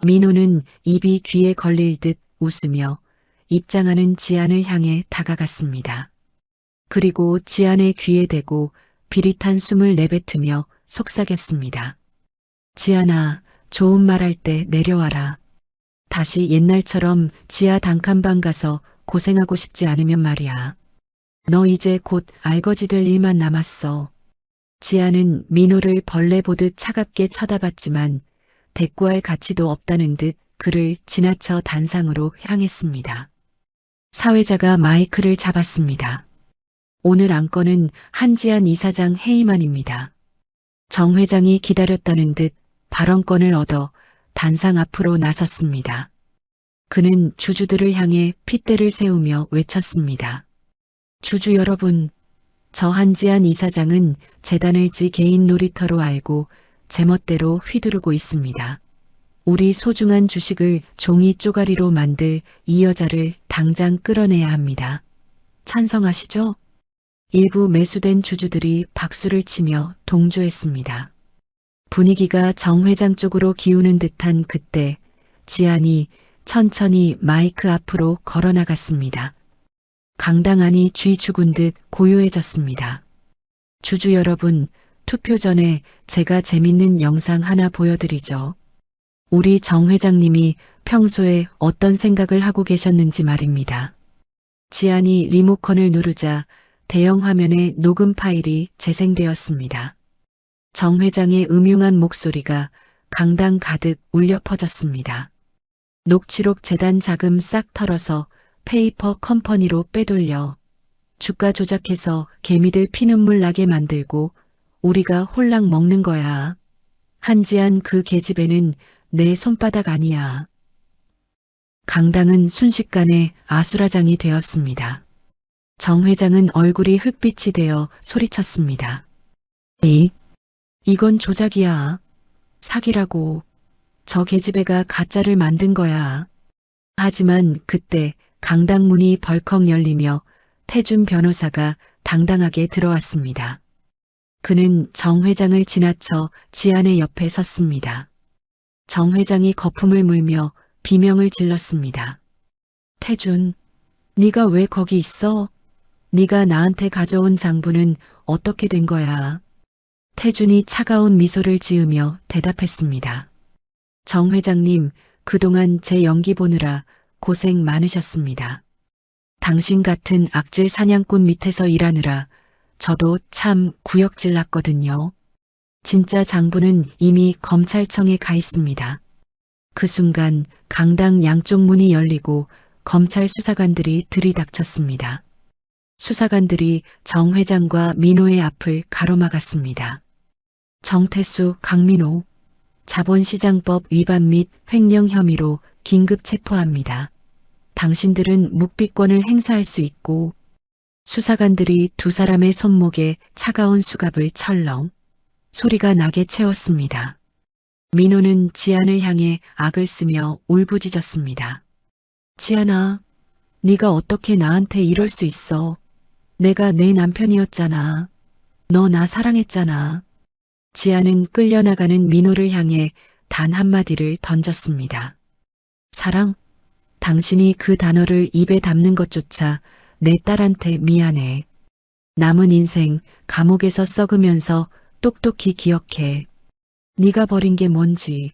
민호는 입이 귀에 걸릴 듯 웃으며 입장하는 지안을 향해 다가갔습니다. 그리고 지안의 귀에 대고 비릿한 숨을 내뱉으며 속삭였습니다. 지안아, 좋은 말 할 때 내려와라. 다시 옛날처럼 지하 단칸방 가서 고생하고 싶지 않으면 말이야. 너 이제 곧 알거지 될 일만 남았어. 지아는 민호를 벌레 보듯 차갑게 쳐다봤지만 대꾸할 가치도 없다는 듯 그를 지나쳐 단상으로 향했습니다. 사회자가 마이크를 잡았습니다. 오늘 안건은 한지안 이사장 해임안입니다. 정 회장이 기다렸다는 듯 발언권을 얻어 단상 앞으로 나섰습니다. 그는 주주들을 향해 핏대를 세우며 외쳤습니다. 주주 여러분, 저 한지안 이사장은 재단을 지 개인 놀이터로 알고 제멋대로 휘두르고 있습니다. 우리 소중한 주식을 종이 쪼가리로 만들 이 여자를 당장 끌어내야 합니다. 찬성하시죠? 일부 매수된 주주들이 박수를 치며 동조했습니다. 분위기가 정 회장 쪽으로 기우는 듯한 그때 지안이 천천히 마이크 앞으로 걸어나갔습니다. 강당 안이 쥐 죽은 듯 고요해졌습니다. 주주 여러분, 투표 전에 제가 재밌는 영상 하나 보여드리죠. 우리 정 회장님이 평소에 어떤 생각을 하고 계셨는지 말입니다. 지안이 리모컨을 누르자 대형 화면에 녹음 파일이 재생되었습니다. 정 회장의 음흉한 목소리가 강당 가득 울려 퍼졌습니다. 녹취록 재단 자금 싹 털어서 페이퍼 컴퍼니로 빼돌려 주가 조작해서 개미들 피눈물 나게 만들고 우리가 홀랑 먹는 거야. 한지안 그 계집애는 내 손바닥 아니야. 강당은 순식간에 아수라장이 되었습니다. 정 회장은 얼굴이 흙빛이 되어 소리쳤습니다. 에이, 이건 조작이야. 사기라고. 저 계집애가 가짜를 만든 거야. 하지만 그때 강당 문이 벌컥 열리며 태준 변호사가 당당하게 들어왔습니다. 그는 정 회장을 지나쳐 지안의 옆에 섰습니다. 정 회장이 거품을 물며 비명을 질렀습니다. 태준, 네가 왜 거기 있어? 네가 나한테 가져온 장부는 어떻게 된 거야? 태준이 차가운 미소를 지으며 대답했습니다. 정 회장님, 그동안 제 연기 보느라 고생 많으셨습니다. 당신 같은 악질 사냥꾼 밑에서 일하느라 저도 참 구역질 났거든요. 진짜 장부는 이미 검찰청에 가 있습니다. 그 순간 강당 양쪽 문이 열리고 검찰 수사관들이 들이닥쳤습니다. 수사관들이 정 회장과 민호의 앞을 가로막았습니다. 정태수, 강민호, 자본시장법 위반 및 횡령 혐의로 긴급 체포합니다. 당신들은 묵비권을 행사할 수 있고. 수사관들이 두 사람의 손목에 차가운 수갑을 철렁 소리가 나게 채웠습니다. 민호는 지안을 향해 악을 쓰며 울부짖었습니다. 지안아, 네가 어떻게 나한테 이럴 수 있어. 내가 내 남편이었잖아. 너 나 사랑했잖아. 지안은 끌려나가는 민호를 향해 단 한마디를 던졌습니다. 사랑? 당신이 그 단어를 입에 담는 것조차 내 딸한테 미안해. 남은 인생 감옥에서 썩으면서 똑똑히 기억해. 네가 버린 게 뭔지.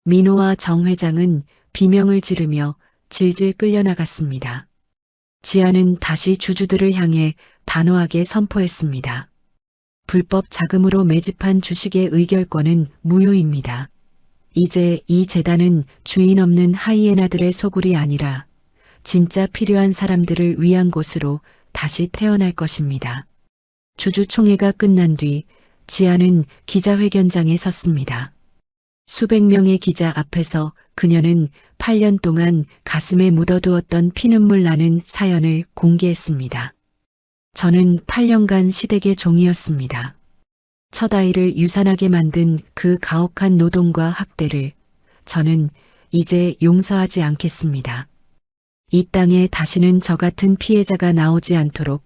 민호와 정 회장은 비명을 지르며 질질 끌려나갔습니다. 지안은 다시 주주들을 향해 단호하게 선포했습니다. 불법 자금으로 매집한 주식의 의결권은 무효입니다. 이제 이 재단은 주인 없는 하이에나들의 소굴이 아니라 진짜 필요한 사람들을 위한 곳으로 다시 태어날 것입니다. 주주총회가 끝난 뒤 지아는 기자회견장에 섰습니다. 수백 명의 기자 앞에서 그녀는 8년 동안 가슴에 묻어두었던 피눈물 나는 사연을 공개했습니다. 저는 8년간 시댁의 종이었습니다. 첫 아이를 유산하게 만든 그 가혹한 노동과 학대를 저는 이제 용서하지 않겠습니다. 이 땅에 다시는 저 같은 피해자가 나오지 않도록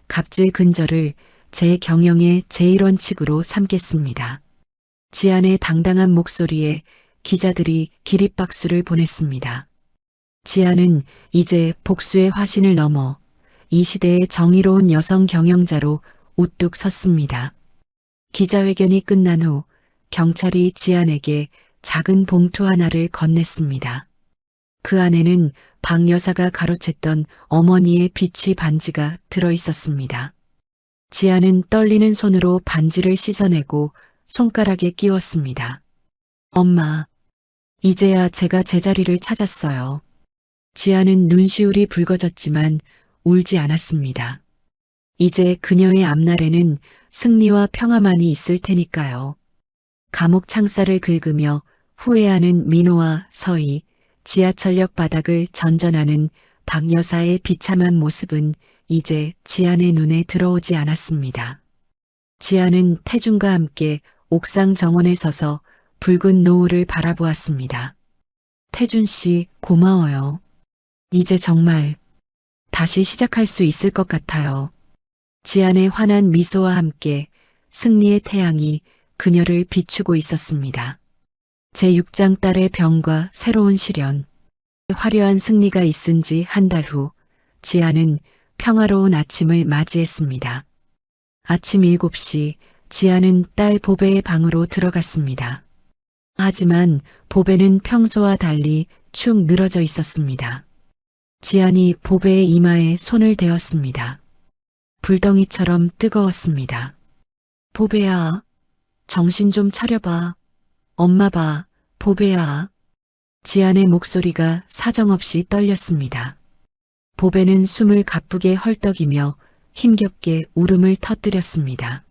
갑질 근절을 제 경영의 제1원칙으로 삼겠습니다. 지안의 당당한 목소리에 기자들이 기립박수를 보냈습니다. 지안은 이제 복수의 화신을 넘어 이 시대의 정의로운 여성 경영자로 우뚝 섰습니다. 기자회견이 끝난 후 경찰이 지안에게 작은 봉투 하나를 건넸습니다. 그 안에는 박 여사가 가로챘던 어머니의 비치 반지가 들어 있었습니다. 지안은 떨리는 손으로 반지를 씻어내고 손가락에 끼웠습니다. 엄마, 이제야 제가 제자리를 찾았어요. 지안은 눈시울이 붉어졌지만 울지 않았습니다. 이제 그녀의 앞날에는 승리와 평화만이 있을 테니까요. 감옥 창살을 긁으며 후회하는 민호와 서희, 지하철역 바닥을 전전하는 박 여사의 비참한 모습은 이제 지안의 눈에 들어오지 않았습니다. 지안은 태준과 함께 옥상 정원에 서서 붉은 노을을 바라보았습니다. 태준 씨, 고마워요. 이제 정말 다시 시작할 수 있을 것 같아요. 지안의 환한 미소와 함께 승리의 태양이 그녀를 비추고 있었습니다. 제6장 딸의 병과 새로운 시련. 화려한 승리가 있은 지 한 달 후 지안은 평화로운 아침을 맞이했습니다. 아침 7시 지안은 딸 보배의 방으로 들어갔습니다. 하지만 보배는 평소와 달리 축 늘어져 있었습니다. 지안이 보배의 이마에 손을 대었습니다. 불덩이처럼 뜨거웠습니다. 보배야, 정신 좀 차려봐. 엄마 봐, 보배야. 지안의 목소리가 사정없이 떨렸습니다. 보배는 숨을 가쁘게 헐떡이며 힘겹게 울음을 터뜨렸습니다.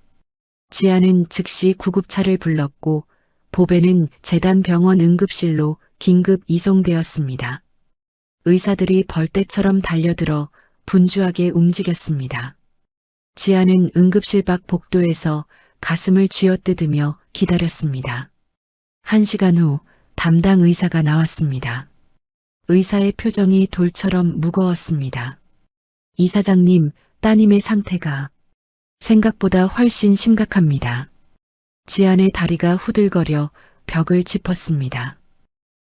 지안은 즉시 구급차를 불렀고 보배는 재단병원 응급실로 긴급 이송되었습니다. 의사들이 벌떼처럼 달려들어 분주하게 움직였습니다. 지안은 응급실 밖 복도에서 가슴을 쥐어뜯으며 기다렸습니다. 1시간 후 담당 의사가 나왔습니다. 의사의 표정이 돌처럼 무거웠습니다. 이사장님, 따님의 상태가 생각보다 훨씬 심각합니다. 지안의 다리가 후들거려 벽을 짚었습니다.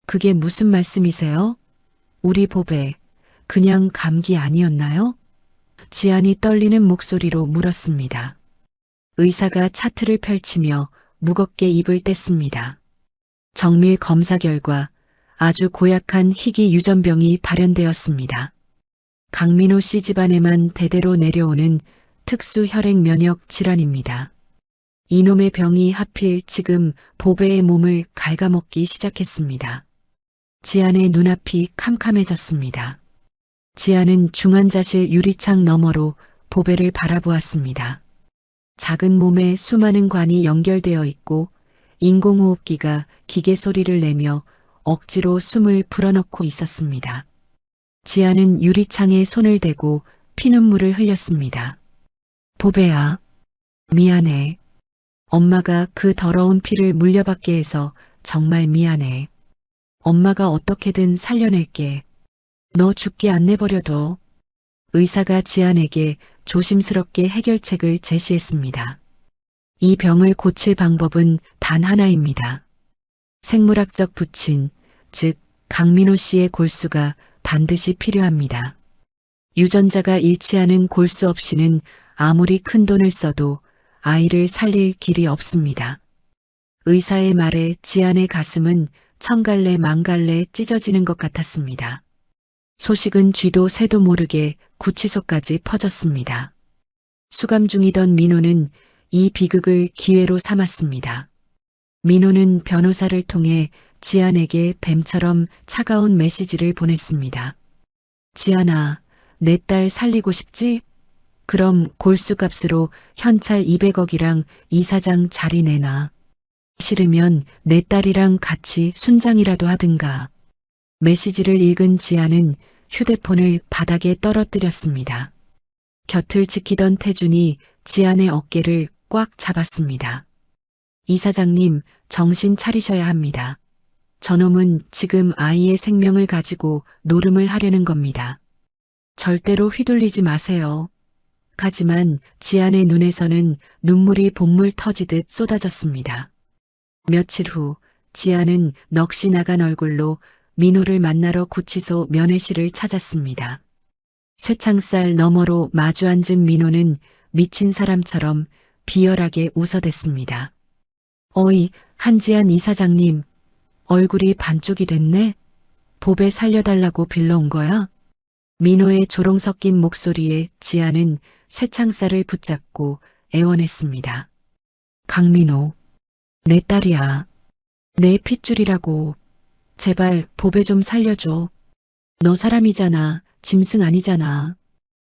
그게 무슨 말씀이세요? 우리 보배, 그냥 감기 아니었나요? 지안이 떨리는 목소리로 물었습니다. 의사가 차트를 펼치며 무겁게 입을 뗐습니다. 정밀 검사 결과 아주 고약한 희귀 유전병이 발현되었습니다. 강민호 씨 집안에만 대대로 내려오는 특수 혈액 면역 질환입니다. 이놈의 병이 하필 지금 보배의 몸을 갉아먹기 시작했습니다. 지안의 눈앞이 캄캄해졌습니다. 지안은 중환자실 유리창 너머로 보배를 바라보았습니다. 작은 몸에 수많은 관이 연결되어 있고 인공호흡기가 기계 소리를 내며 억지로 숨을 불어넣고 있었습니다. 지안은 유리창에 손을 대고 피눈물을 흘렸습니다. 보배야, 미안해. 엄마가 그 더러운 피를 물려받게 해서 정말 미안해. 엄마가 어떻게든 살려낼게. 너 죽게 안 내버려둬. 의사가 지안에게 조심스럽게 해결책을 제시했습니다. 이 병을 고칠 방법은 단 하나입니다. 생물학적 부친, 즉 강민호 씨의 골수가 반드시 필요합니다. 유전자가 일치하는 골수 없이는 아무리 큰 돈을 써도 아이를 살릴 길이 없습니다. 의사의 말에 지안의 가슴은 천갈래 만갈래 찢어지는 것 같았습니다. 소식은 쥐도 새도 모르게 구치소까지 퍼졌습니다. 수감 중이던 민호는 이 비극을 기회로 삼았습니다. 민호는 변호사를 통해 지안에게 뱀처럼 차가운 메시지를 보냈습니다. 지안아, 내 딸 살리고 싶지? 그럼 골수값으로 현찰 200억이랑 이사장 자리 내놔. 싫으면 내 딸이랑 같이 순장이라도 하든가. 메시지를 읽은 지아는 휴대폰을 바닥에 떨어뜨렸습니다. 곁을 지키던 태준이 지안의 어깨를 꽉 잡았습니다. 이사장님, 정신 차리셔야 합니다. 저놈은 지금 아이의 생명을 가지고 노름을 하려는 겁니다. 절대로 휘둘리지 마세요. 하지만 지안의 눈에서는 눈물이 복물 터지듯 쏟아졌습니다. 며칠 후 지안은 넋이 나간 얼굴로 민호를 만나러 구치소 면회실을 찾았습니다. 쇠창살 너머로 마주 앉은 민호는 미친 사람처럼 비열하게 웃어댔습니다. 어이, 한지안 이사장님, 얼굴이 반쪽이 됐네? 보배 살려달라고 빌러온 거야? 민호의 조롱 섞인 목소리에 지아는 쇠창살을 붙잡고 애원했습니다. 강민호, 내 딸이야. 내 핏줄이라고. 제발 보배 좀 살려줘. 너 사람이잖아. 짐승 아니잖아.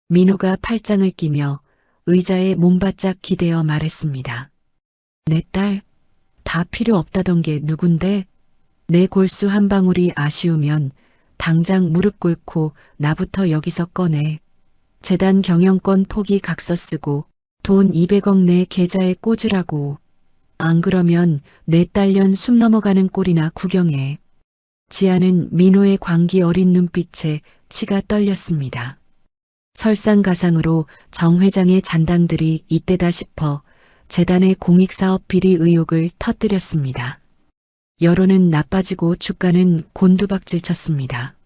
민호가 팔짱을 끼며 의자에 몸바짝 기대어 말했습니다. 내 딸, 다 필요 없다던 게 누군데? 내 골수 한 방울이 아쉬우면 당장 무릎 꿇고 나부터 여기서 꺼내. 재단 경영권 포기 각서 쓰고 돈 200억 내 계좌에 꽂으라고. 안 그러면 내 딸년 숨 넘어가는 꼴이나 구경해. 지아는 민호의 광기 어린 눈빛에 치가 떨렸습니다. 설상가상으로 정 회장의 잔당들이 이때다 싶어 재단의 공익사업 비리 의혹을 터뜨렸습니다. 여론은 나빠지고 주가는 곤두박질 쳤습니다.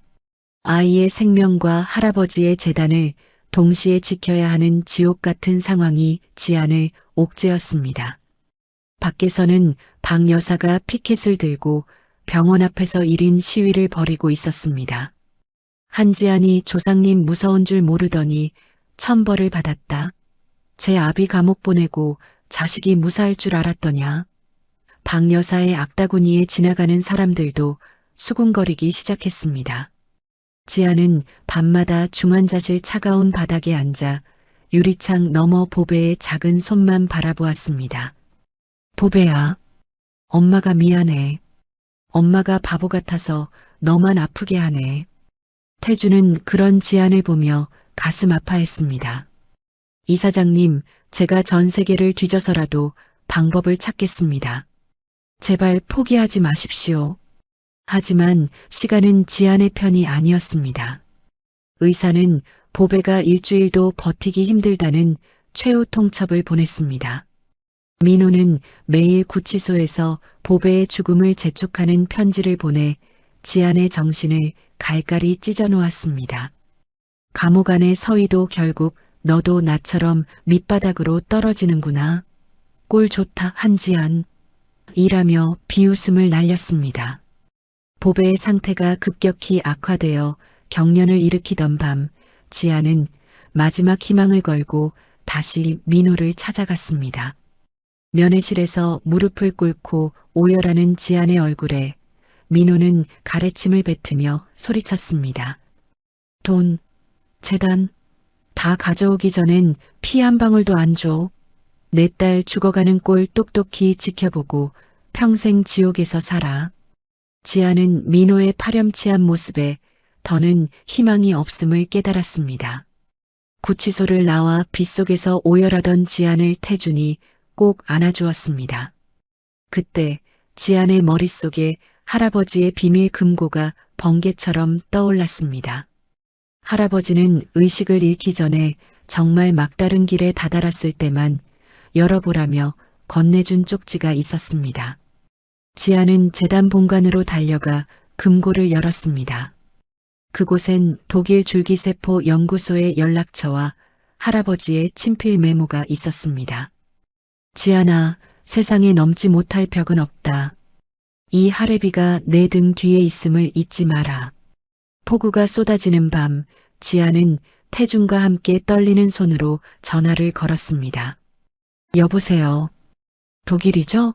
아이의 생명과 할아버지의 재단을 동시에 지켜야 하는 지옥 같은 상황이 지안을 옥죄었습니다. 밖에서는 박 여사가 피켓을 들고 병원 앞에서 1인 시위를 벌이고 있었습니다. 한지안이 조상님 무서운 줄 모르더니 천벌을 받았다. 제 아비 감옥 보내고 자식이 무사할 줄 알았더냐. 박 여사의 악다구니에 지나가는 사람들도 수군거리기 시작했습니다. 지아는 밤마다 중환자실 차가운 바닥에 앉아 유리창 너머 보배의 작은 손만 바라보았습니다. 보배야, 엄마가 미안해. 엄마가 바보 같아서 너만 아프게 하네. 태주는 그런 지안을 보며 가슴 아파했습니다. 이사장님, 제가 전 세계를 뒤져서라도 방법을 찾겠습니다. 제발 포기하지 마십시오. 하지만 시간은 지안의 편이 아니었습니다. 의사는 보배가 일주일도 버티기 힘들다는 최후 통첩을 보냈습니다. 민호는 매일 구치소에서 보배의 죽음을 재촉하는 편지를 보내 지안의 정신을 갈갈이 찢어 놓았습니다. 감옥 안의 서희도 결국 너도 나처럼 밑바닥으로 떨어지는구나. 꼴 좋다 한지안. 이라며 비웃음을 날렸습니다. 보배의 상태가 급격히 악화되어 경련을 일으키던 밤, 지안은 마지막 희망을 걸고 다시 민호를 찾아갔습니다. 면회실에서 무릎을 꿇고 오열하는 지안의 얼굴에 민호는 가래침을 뱉으며 소리쳤습니다. 돈, 재단, 다 가져오기 전엔 피 한 방울도 안 줘. 내 딸 죽어가는 꼴 똑똑히 지켜보고 평생 지옥에서 살아. 지아는 민호의 파렴치한 모습에 더는 희망이 없음을 깨달았습니다. 구치소를 나와 빗속에서 오열하던 지안을 태준이 꼭 안아주었습니다. 그때 지안의 머릿속에 할아버지의 비밀 금고가 번개처럼 떠올랐습니다. 할아버지는 의식을 잃기 전에 정말 막다른 길에 다다랐을 때만 열어보라며 건네준 쪽지가 있었습니다. 지아는 재단 본관으로 달려가 금고를 열었습니다. 그곳엔 독일 줄기세포 연구소의 연락처와 할아버지의 친필 메모가 있었습니다. 지안아, 세상에 넘지 못할 벽은 없다. 이 할애비가 내 등 뒤에 있음을 잊지 마라. 폭우가 쏟아지는 밤, 지안은 태준과 함께 떨리는 손으로 전화를 걸었습니다. 여보세요. 독일이죠?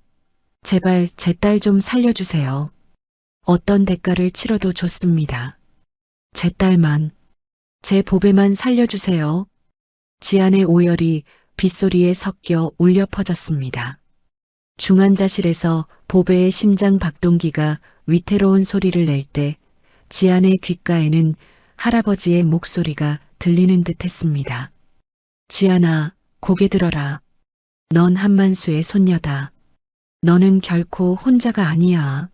제발 제 딸 좀 살려주세요. 어떤 대가를 치러도 좋습니다. 제 딸만, 제 보배만 살려주세요. 지안의 오열이 빗소리에 섞여 울려 퍼졌습니다. 중환자실에서 보배의 심장 박동기가 위태로운 소리를 낼 때 지안의 귓가에는 할아버지의 목소리가 들리는 듯 했습니다. 지안아, 고개 들어라. 넌 한만수의 손녀다. 너는 결코 혼자가 아니야.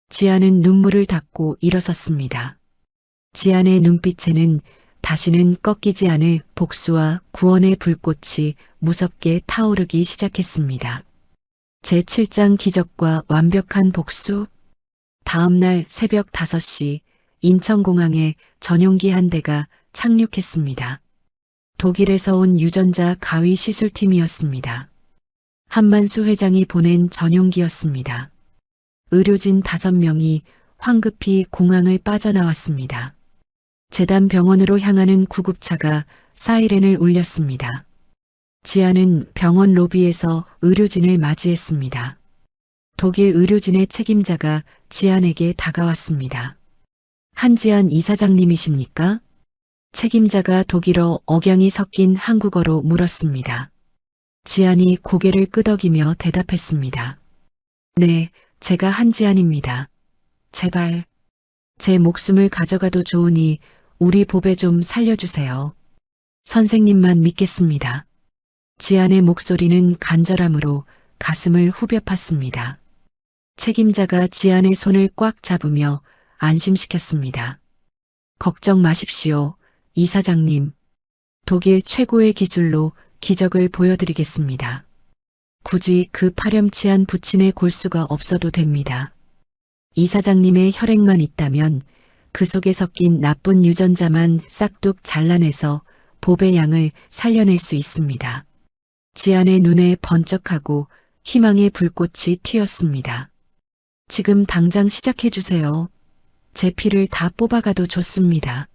지안은 눈물을 닦고 일어섰습니다. 지안의 눈빛에는 다시는 꺾이지 않을 복수와 구원의 불꽃이 무섭게 타오르기 시작했습니다. 제7장 기적과 완벽한 복수. 다음 날 새벽 5시 인천공항에 전용기 한 대가 착륙했습니다. 독일에서 온 유전자 가위 시술팀이었습니다. 한만수 회장이 보낸 전용기였습니다. 의료진 5명이 황급히 공항을 빠져나왔습니다. 재단병원으로 향하는 구급차가 사이렌을 울렸습니다. 지안은 병원 로비에서 의료진을 맞이했습니다. 독일 의료진의 책임자가 지안에게 다가왔습니다. 한지안 이사장님이십니까? 책임자가 독일어 억양이 섞인 한국어로 물었습니다. 지안이 고개를 끄덕이며 대답했습니다. 네, 제가 한지안입니다. 제발, 제 목숨을 가져가도 좋으니 우리 보배 좀 살려주세요. 선생님만 믿겠습니다. 지안의 목소리는 간절함으로 가슴을 후벼 팠습니다. 책임자가 지안의 손을 꽉 잡으며 안심시켰습니다. 걱정 마십시오, 이사장님. 독일 최고의 기술로 기적을 보여드리겠습니다. 굳이 그 파렴치한 부친의 골수가 없어도 됩니다. 이사장님의 혈액만 있다면 그 속에 섞인 나쁜 유전자만 싹둑 잘라내서 보배 양을 살려낼 수 있습니다. 지안의 눈에 번쩍하고 희망의 불꽃이 튀었습니다. 지금 당장 시작해주세요. 제 피를 다 뽑아가도 좋습니다.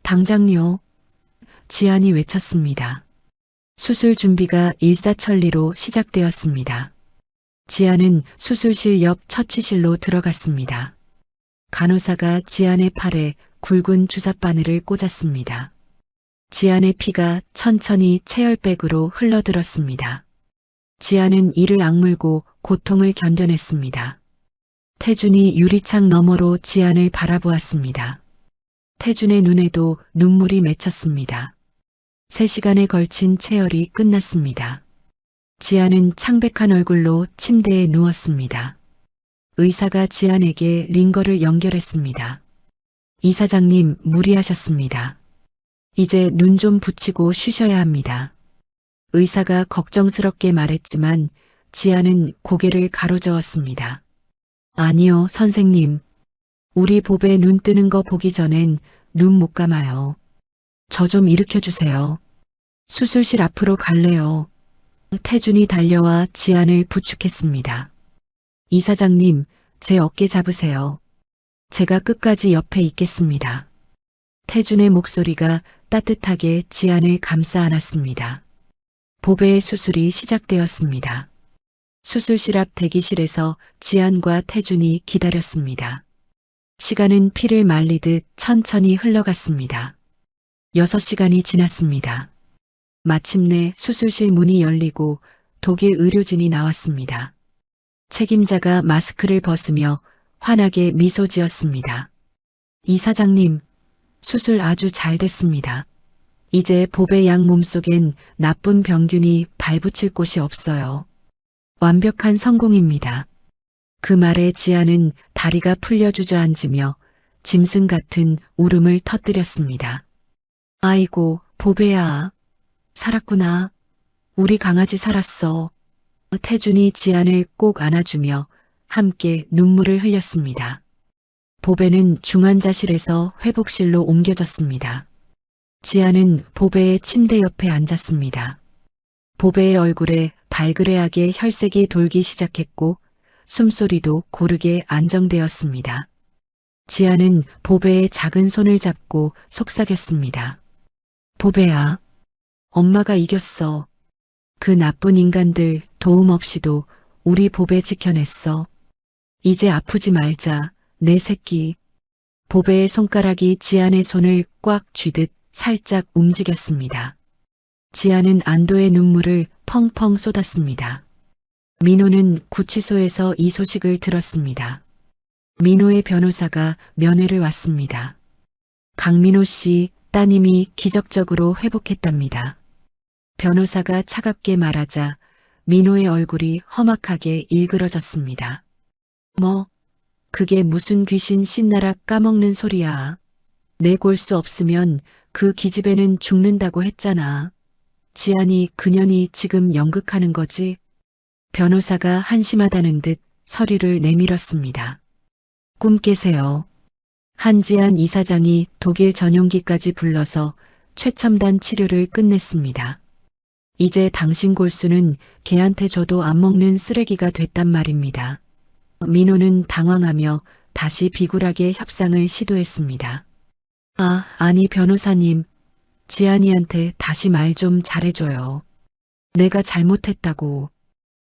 당장요. 지안이 외쳤습니다. 수술 준비가 일사천리로 시작되었습니다. 지안은 수술실 옆 처치실로 들어갔습니다. 간호사가 지안의 팔에 굵은 주사바늘을 꽂았습니다. 지안의 피가 천천히 체열백으로 흘러들었습니다. 지안은 이를 악물고 고통을 견뎌냈습니다. 태준이 유리창 너머로 지안을 바라보았습니다. 태준의 눈에도 눈물이 맺혔습니다. 3시간에 걸친 체열이 끝났습니다. 지안은 창백한 얼굴로 침대에 누웠습니다. 의사가 지안에게 링거를 연결했습니다. 이사장님, 무리하셨습니다. 이제 눈 좀 붙이고 쉬셔야 합니다. 의사가 걱정스럽게 말했지만 지안은 고개를 가로저었습니다. 아니요, 선생님. 우리 보배 눈 뜨는 거 보기 전엔 눈 못 감아요. 저 좀 일으켜주세요. 수술실 앞으로 갈래요. 태준이 달려와 지안을 부축했습니다. 이사장님, 제 어깨 잡으세요. 제가 끝까지 옆에 있겠습니다. 태준의 목소리가 따뜻하게 지안을 감싸 안았습니다. 보배의 수술이 시작되었습니다. 수술실 앞 대기실에서 지안과 태준이 기다렸습니다. 시간은 피를 말리듯 천천히 흘러갔습니다. 6시간이 지났습니다. 마침내 수술실 문이 열리고 독일 의료진이 나왔습니다. 책임자가 마스크를 벗으며 환하게 미소 지었습니다. 이사장님, 수술 아주 잘 됐습니다. 이제 보배 양 몸속엔 나쁜 병균이 발붙일 곳이 없어요. 완벽한 성공입니다. 그 말에 지안은 다리가 풀려 주저앉으며 짐승 같은 울음을 터뜨렸습니다. 아이고, 보배야. 살았구나. 우리 강아지 살았어. 태준이 지안을 꼭 안아주며 함께 눈물을 흘렸습니다. 보배는 중환자실에서 회복실로 옮겨졌습니다. 지안은 보배의 침대 옆에 앉았습니다. 보배의 얼굴에 발그레하게 혈색이 돌기 시작했고 숨소리도 고르게 안정되었습니다. 지안은 보배의 작은 손을 잡고 속삭였습니다. 보배야, 엄마가 이겼어. 그 나쁜 인간들 도움 없이도 우리 보배 지켜냈어. 이제 아프지 말자, 내 새끼. 보배의 손가락이 지안의 손을 꽉 쥐듯 살짝 움직였습니다. 지아는 안도의 눈물을 펑펑 쏟았습니다. 민호는 구치소에서 이 소식을 들었습니다. 민호의 변호사가 면회를 왔습니다. 강민호 씨 따님이 기적적으로 회복했답니다. 변호사가 차갑게 말하자 민호의 얼굴이 험악하게 일그러졌습니다. 뭐, 그게 무슨 귀신 신나락 까먹는 소리야. 내골 수 없으면 그 기집애는 죽는다고 했잖아. 지안이 그년이 지금 연극하는 거지? 변호사가 한심하다는 듯 서류를 내밀었습니다. 꿈 깨세요. 한지안 이사장이 독일 전용기까지 불러서 최첨단 치료를 끝냈습니다. 이제 당신 골수는 걔한테 줘도 안 먹는 쓰레기가 됐단 말입니다. 민호는 당황하며 다시 비굴하게 협상을 시도했습니다. 아니 변호사님, 지안이한테 다시 말 좀 잘해줘요. 내가 잘못했다고.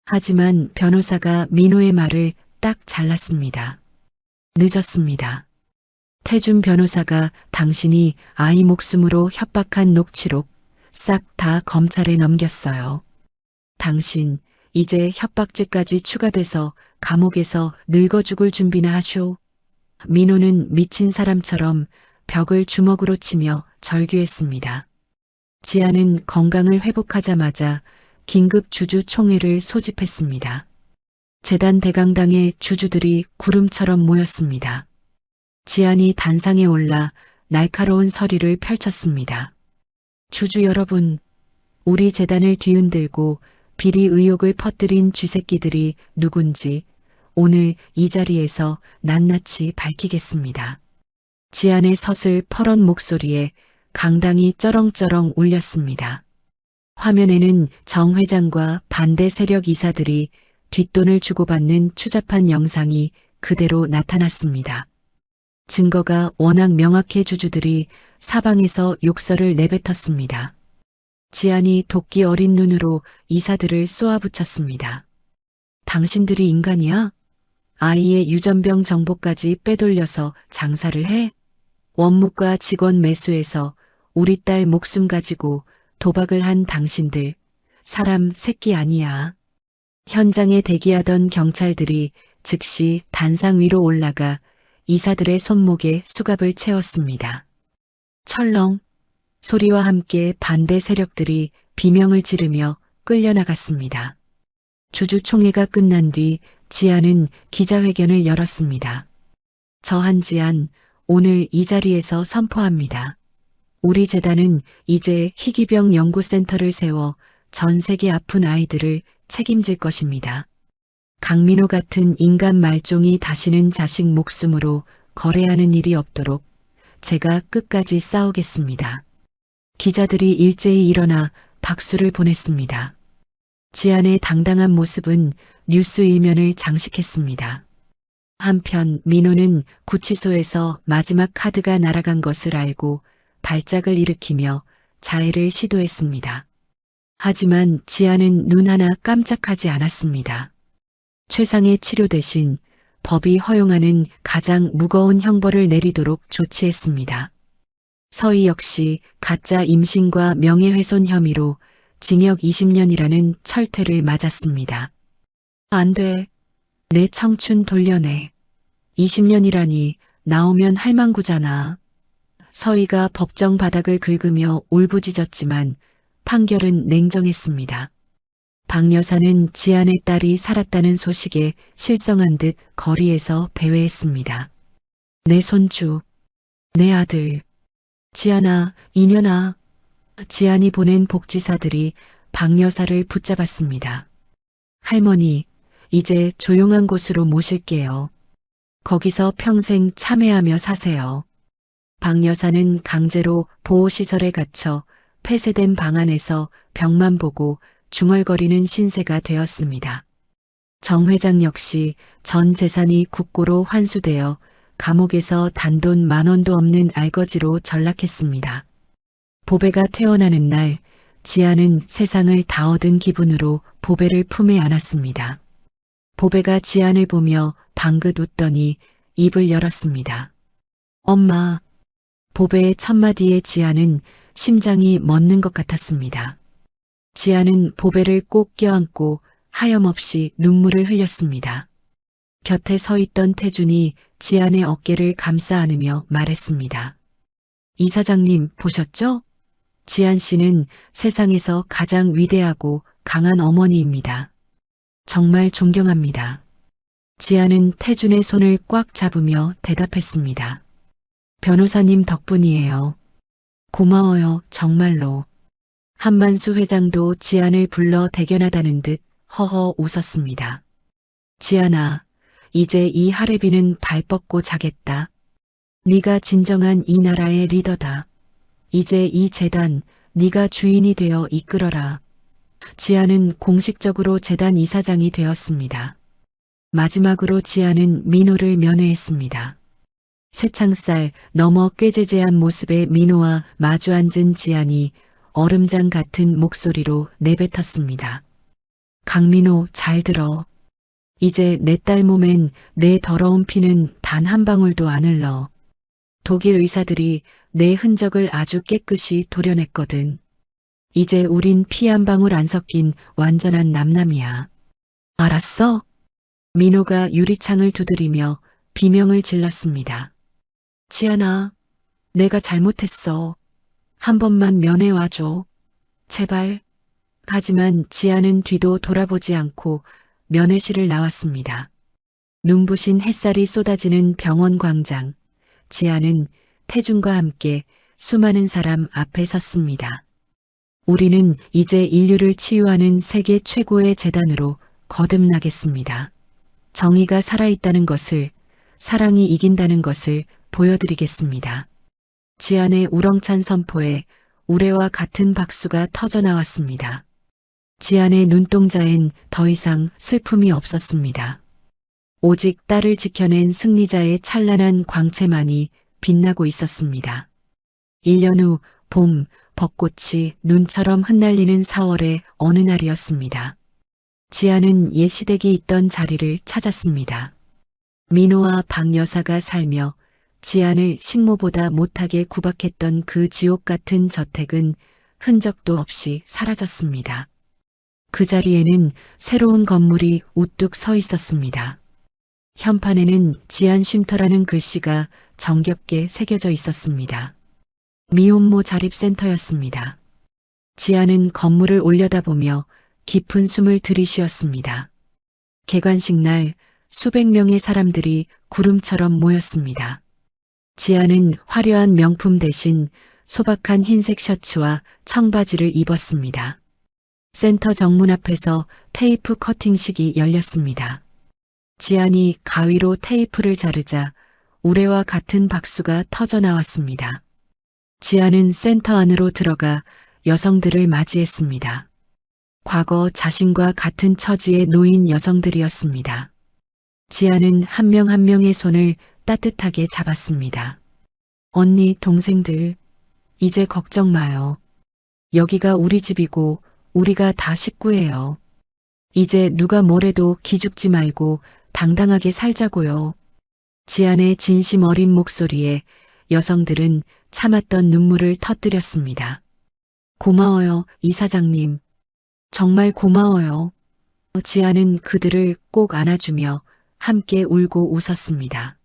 하지만 변호사가 민호의 말을 딱 잘랐습니다. 늦었습니다. 태준 변호사가 당신이 아이 목숨으로 협박한 녹취록 싹 다 검찰에 넘겼어요. 당신 이제 협박죄까지 추가돼서 감옥에서 늙어 죽을 준비나 하쇼. 민호는 미친 사람처럼 벽을 주먹으로 치며 절규했습니다. 지아는 건강을 회복하자마자 긴급 주주 총회를 소집했습니다. 재단 대강당에 주주들이 구름처럼 모였습니다. 지안이 단상에 올라 날카로운 서리를 펼쳤습니다. 주주 여러분, 우리 재단을 뒤흔들고 비리 의혹을 퍼뜨린 쥐새끼들이 누군지 오늘 이 자리에서 낱낱이 밝히겠습니다. 지안의 서슬 퍼런 목소리에 강당이 쩌렁쩌렁 울렸습니다. 화면에는 정 회장과 반대 세력 이사들이 뒷돈을 주고받는 추잡한 영상이 그대로 나타났습니다. 증거가 워낙 명확해 주주들이 사방에서 욕설을 내뱉었습니다. 지안이 도끼 어린 눈으로 이사들을 쏘아붙였습니다. 당신들이 인간이야? 아이의 유전병 정보까지 빼돌려서 장사를 해? 원무과 직원 매수해서 우리 딸 목숨 가지고 도박을 한 당신들, 사람 새끼 아니야. 현장에 대기하던 경찰들이 즉시 단상 위로 올라가 이사들의 손목에 수갑을 채웠습니다. 철렁 소리와 함께 반대 세력들이 비명을 지르며 끌려나갔습니다. 주주총회가 끝난 뒤 지안은 기자회견을 열었습니다. 저 한지안 오늘 이 자리에서 선포합니다. 우리 재단은 이제 희귀병 연구센터를 세워 전 세계 아픈 아이들을 책임질 것입니다. 강민호 같은 인간 말종이 다시는 자식 목숨으로 거래하는 일이 없도록 제가 끝까지 싸우겠습니다. 기자들이 일제히 일어나 박수를 보냈습니다. 지안의 당당한 모습은 뉴스 일면을 장식했습니다. 한편 민호는 구치소에서 마지막 카드가 날아간 것을 알고 발작을 일으키며 자해를 시도했습니다. 하지만 지안은 눈 하나 깜짝하지 않았습니다. 최상의 치료 대신 법이 허용하는 가장 무거운 형벌을 내리도록 조치했습니다. 서희 역시 가짜 임신과 명예훼손 혐의로 징역 20년이라는 철퇴를 맞았습니다. 안 돼. 내 청춘 돌려내. 20년이라니 나오면 할망구잖아. 서희가 법정 바닥을 긁으며 울부짖었지만 판결은 냉정했습니다. 박 여사는 지안의 딸이 살았다는 소식에 실성한 듯 거리에서 배회했습니다. 내 손주, 내 아들, 지안아, 이년아. 지안이 보낸 복지사들이 박 여사를 붙잡았습니다. 할머니, 이제 조용한 곳으로 모실게요. 거기서 평생 참회하며 사세요. 박 여사는 강제로 보호시설에 갇혀 폐쇄된 방 안에서 벽만 보고 중얼거리는 신세가 되었습니다. 정 회장 역시 전 재산이 국고로 환수되어 감옥에서 단돈 10,000원도 없는 알거지로 전락했습니다. 보배가 태어나는 날 지아는 세상을 다 얻은 기분으로 보배를 품에 안았습니다. 보배가 지안을 보며 방긋 웃더니 입을 열었습니다. 엄마. 보배의 첫마디에 지아는 심장이 멎는 것 같았습니다. 지아는 보배를 꼭 껴안고 하염없이 눈물을 흘렸습니다. 곁에 서 있던 태준이 지안의 어깨를 감싸 안으며 말했습니다. 이사장님 보셨죠? 지안 씨는 세상에서 가장 위대하고 강한 어머니입니다. 정말 존경합니다. 지안은 태준의 손을 꽉 잡으며 대답했습니다. 변호사님 덕분이에요. 고마워요, 정말로. 한만수 회장도 지안을 불러 대견하다는 듯 허허 웃었습니다. 지안아, 이제 이 할애비는 발 뻗고 자겠다. 네가 진정한 이 나라의 리더다. 이제 이 재단 네가 주인이 되어 이끌어라. 지아는 공식적으로 재단 이사장이 되었습니다. 마지막으로 지아는 민호를 면회했습니다. 쇠창살 너머 꾀죄죄한 모습의 민호와 마주 앉은 지안이 얼음장 같은 목소리로 내뱉었습니다. 강민호 잘 들어. 이제 내 딸 몸엔 내 더러운 피는 단 한 방울도 안 흘러. 독일 의사들이 내 흔적을 아주 깨끗이 도려냈거든. 이제 우린 피 한 방울 안 섞인 완전한 남남이야. 알았어? 민호가 유리창을 두드리며 비명을 질렀습니다. 지안아, 내가 잘못했어. 한 번만 면회 와줘. 제발. 하지만 지안은 뒤도 돌아보지 않고 면회실을 나왔습니다. 눈부신 햇살이 쏟아지는 병원 광장. 지안은 태준과 함께 수많은 사람 앞에 섰습니다. 우리는 이제 인류를 치유하는 세계 최고의 재단으로 거듭나겠습니다. 정의가 살아있다는 것을, 사랑이 이긴다는 것을 보여드리겠습니다. 지안의 우렁찬 선포에 우레와 같은 박수가 터져나왔습니다. 지안의 눈동자엔 더 이상 슬픔이 없었습니다. 오직 딸을 지켜낸 승리자의 찬란한 광채만이 빛나고 있었습니다. 1년 후 봄, 벚꽃이 눈처럼 흩날리는 4월의 어느 날이었습니다. 지아는 옛 시댁이 있던 자리를 찾았습니다. 민호와 박 여사가 살며 지안을 식모보다 못하게 구박했던 그 지옥 같은 저택은 흔적도 없이 사라졌습니다. 그 자리에는 새로운 건물이 우뚝 서 있었습니다. 현판에는 지안 쉼터라는 글씨가 정겹게 새겨져 있었습니다. 미혼모 자립센터였습니다. 지안은 건물을 올려다보며 깊은 숨을 들이쉬었습니다. 개관식 날 수백 명의 사람들이 구름처럼 모였습니다. 지안은 화려한 명품 대신 소박한 흰색 셔츠와 청바지를 입었습니다. 센터 정문 앞에서 테이프 커팅식이 열렸습니다. 지안이 가위로 테이프를 자르자 우레와 같은 박수가 터져 나왔습니다. 지안은 센터 안으로 들어가 여성들을 맞이했습니다. 과거 자신과 같은 처지에 놓인 여성들이었습니다. 지안은 한 명 한 명의 손을 따뜻하게 잡았습니다. 언니, 동생들, 이제 걱정 마요. 여기가 우리 집이고 우리가 다 식구예요. 이제 누가 뭐래도 기죽지 말고 당당하게 살자고요. 지안의 진심 어린 목소리에 여성들은 참았던 눈물을 터뜨렸습니다. 고마워요, 이사장님. 정말 고마워요. 지안은 그들을 꼭 안아주며 함께 울고 웃었습니다.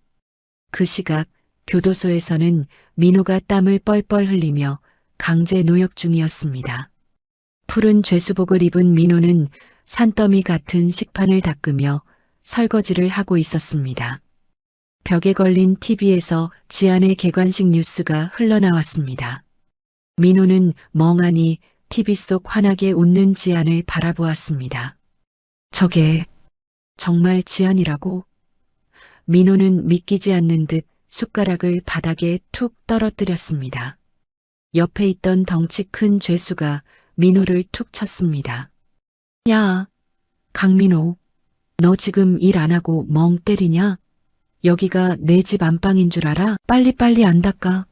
그 시각 교도소에서는 민호가 땀을 뻘뻘 흘리며 강제 노역 중이었습니다. 푸른 죄수복을 입은 민호는 산더미 같은 식판을 닦으며 설거지를 하고 있었습니다. 벽에 걸린 TV에서 지안의 개관식 뉴스가 흘러나왔습니다. 민호는 멍하니 TV 속 환하게 웃는 지안을 바라보았습니다. 저게 정말 지안이라고? 민호는 믿기지 않는 듯 숟가락을 바닥에 툭 떨어뜨렸습니다. 옆에 있던 덩치 큰 죄수가 민호를 툭 쳤습니다. 야, 강민호, 너 지금 일 안 하고 멍 때리냐? 여기가 내 집 안방인 줄 알아? 빨리빨리 안 닦아.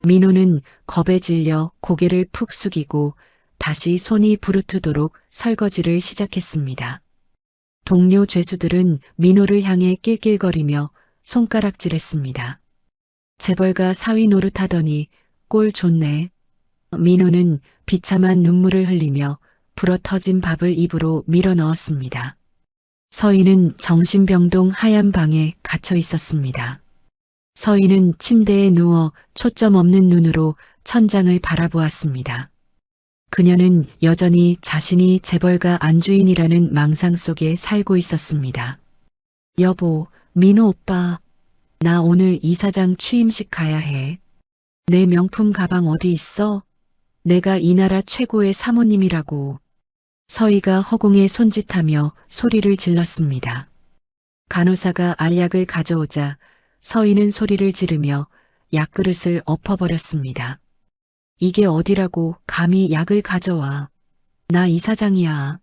민호는 겁에 질려 고개를 푹 숙이고 다시 손이 부르트도록 설거지를 시작했습니다. 동료 죄수들은 민호를 향해 낄낄거리며 손가락질했습니다. 재벌가 사위 노릇하더니 꼴 좋네. 민호는 비참한 눈물을 흘리며 불어터진 밥을 입으로 밀어 넣었습니다. 서희는 정신병동 하얀 방에 갇혀 있었습니다. 서희는 침대에 누워 초점 없는 눈으로 천장을 바라보았습니다. 그녀는 여전히 자신이 재벌가 안주인이라는 망상 속에 살고 있었습니다. 여보, 민호 오빠, 나 오늘 이사장 취임식 가야 해. 내 명품 가방 어디 있어? 내가 이 나라 최고의 사모님이라고. 서희가 허공에 손짓하며 소리를 질렀습니다. 간호사가 알약을 가져오자 서희는 소리를 지르며 약그릇을 엎어버렸습니다. 이게 어디라고 감히 약을 가져와. 나 이사장이야.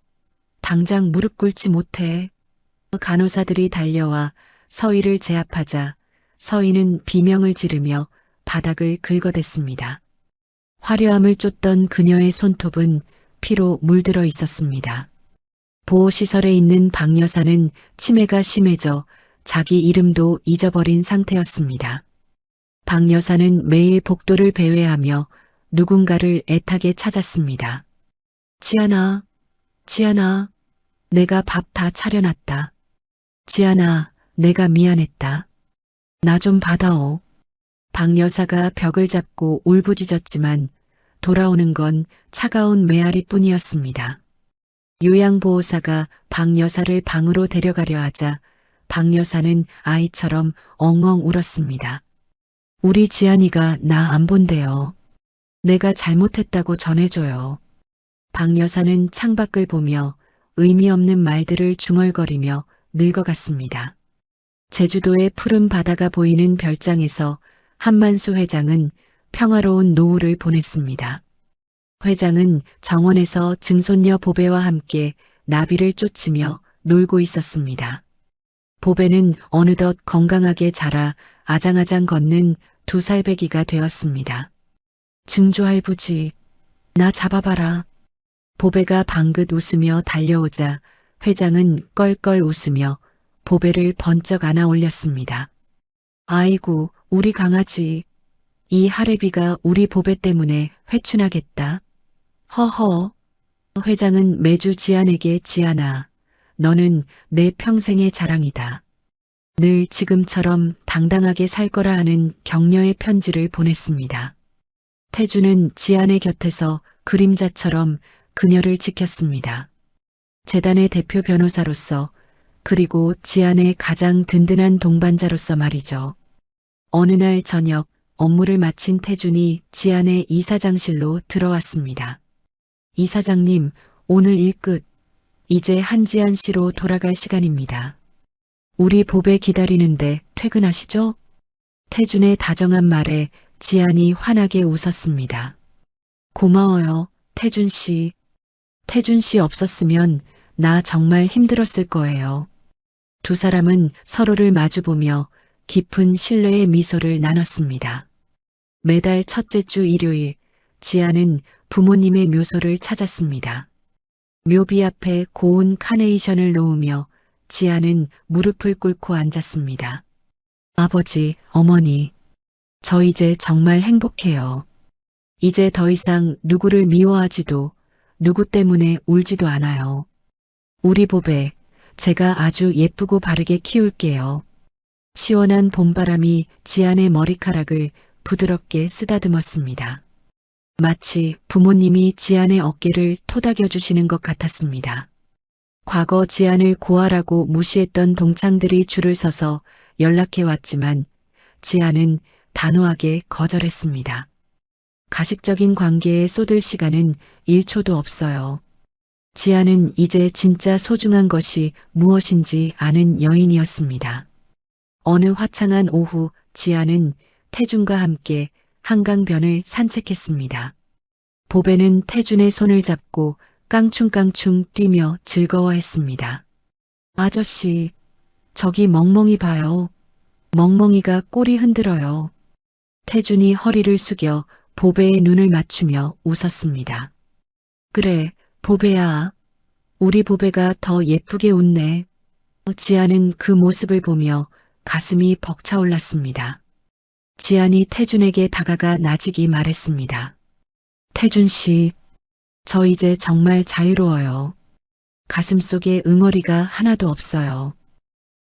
당장 무릎 꿇지 못해. 간호사들이 달려와 서희를 제압하자 서희는 비명을 지르며 바닥을 긁어댔습니다. 화려함을 쫓던 그녀의 손톱은 피로 물들어 있었습니다. 보호시설에 있는 박 여사는 치매가 심해져 자기 이름도 잊어버린 상태였습니다. 박 여사는 매일 복도를 배회하며 누군가를 애타게 찾았습니다. 지안아, 지안아, 내가 밥 다 차려놨다. 지안아, 내가 미안했다. 나 좀 받아오. 박 여사가 벽을 잡고 울부짖었지만 돌아오는 건 차가운 메아리뿐이었습니다. 요양보호사가 박 여사를 방으로 데려가려 하자 박 여사는 아이처럼 엉엉 울었습니다. 우리 지안이가 나 안 본대요. 내가 잘못했다고 전해줘요. 박 여사는 창밖을 보며 의미 없는 말들을 중얼거리며 늙어갔습니다. 제주도의 푸른 바다가 보이는 별장에서 한만수 회장은 평화로운 노후를 보냈습니다. 회장은 정원에서 증손녀 보배와 함께 나비를 쫓으며 놀고 있었습니다. 보배는 어느덧 건강하게 자라 아장아장 걷는 2살배기가 되었습니다. 증조할부지, 나 잡아봐라. 보배가 방긋 웃으며 달려오자 회장은 껄껄 웃으며 보배를 번쩍 안아 올렸습니다. 아이고, 우리 강아지. 이 하레비가 우리 보배 때문에 회춘하겠다. 허허. 회장은 매주 지안에게 지안아, 너는 내 평생의 자랑이다. 늘 지금처럼 당당하게 살 거라 하는 격려의 편지를 보냈습니다. 태주는 지안의 곁에서 그림자처럼 그녀를 지켰습니다. 재단의 대표 변호사로서 그리고 지안의 가장 든든한 동반자로서 말이죠. 어느 날 저녁 업무를 마친 태준이 지안의 이사장실로 들어왔습니다. 이사장님, 오늘 일 끝. 이제 한지안 씨로 돌아갈 시간입니다. 우리 보배 기다리는데 퇴근하시죠? 태준의 다정한 말에 지안이 환하게 웃었습니다. 고마워요, 태준 씨. 태준 씨 없었으면 나 정말 힘들었을 거예요. 두 사람은 서로를 마주보며 깊은 신뢰의 미소를 나눴습니다. 매달 첫째 주 일요일, 지안은 부모님의 묘소를 찾았습니다. 묘비 앞에 고운 카네이션을 놓으며 지안은 무릎을 꿇고 앉았습니다. 아버지, 어머니, 저 이제 정말 행복해요. 이제 더 이상 누구를 미워하지도 누구 때문에 울지도 않아요. 우리 보배, 제가 아주 예쁘고 바르게 키울게요. 시원한 봄바람이 지안의 머리카락을 부드럽게 쓰다듬었습니다. 마치 부모님이 지안의 어깨를 토닥여 주시는 것 같았습니다. 과거 지안을 고아라고 무시했던 동창들이 줄을 서서 연락해 왔지만 지안은 단호하게 거절했습니다. 가식적인 관계에 쏟을 시간은 1초도 없어요. 지안은 이제 진짜 소중한 것이 무엇인지 아는 여인이었습니다. 어느 화창한 오후 지안은 태준과 함께 한강변을 산책했습니다. 보배는 태준의 손을 잡고 깡충깡충 뛰며 즐거워했습니다. 아저씨, 저기 멍멍이 봐요. 멍멍이가 꼬리 흔들어요. 태준이 허리를 숙여 보배의 눈을 맞추며 웃었습니다. 그래, 보배야. 우리 보배가 더 예쁘게 웃네. 지안은 그 모습을 보며 가슴이 벅차올랐습니다. 지안이 태준에게 다가가 나직이 말했습니다. 태준 씨, 저 이제 정말 자유로워요. 가슴속에 응어리가 하나도 없어요.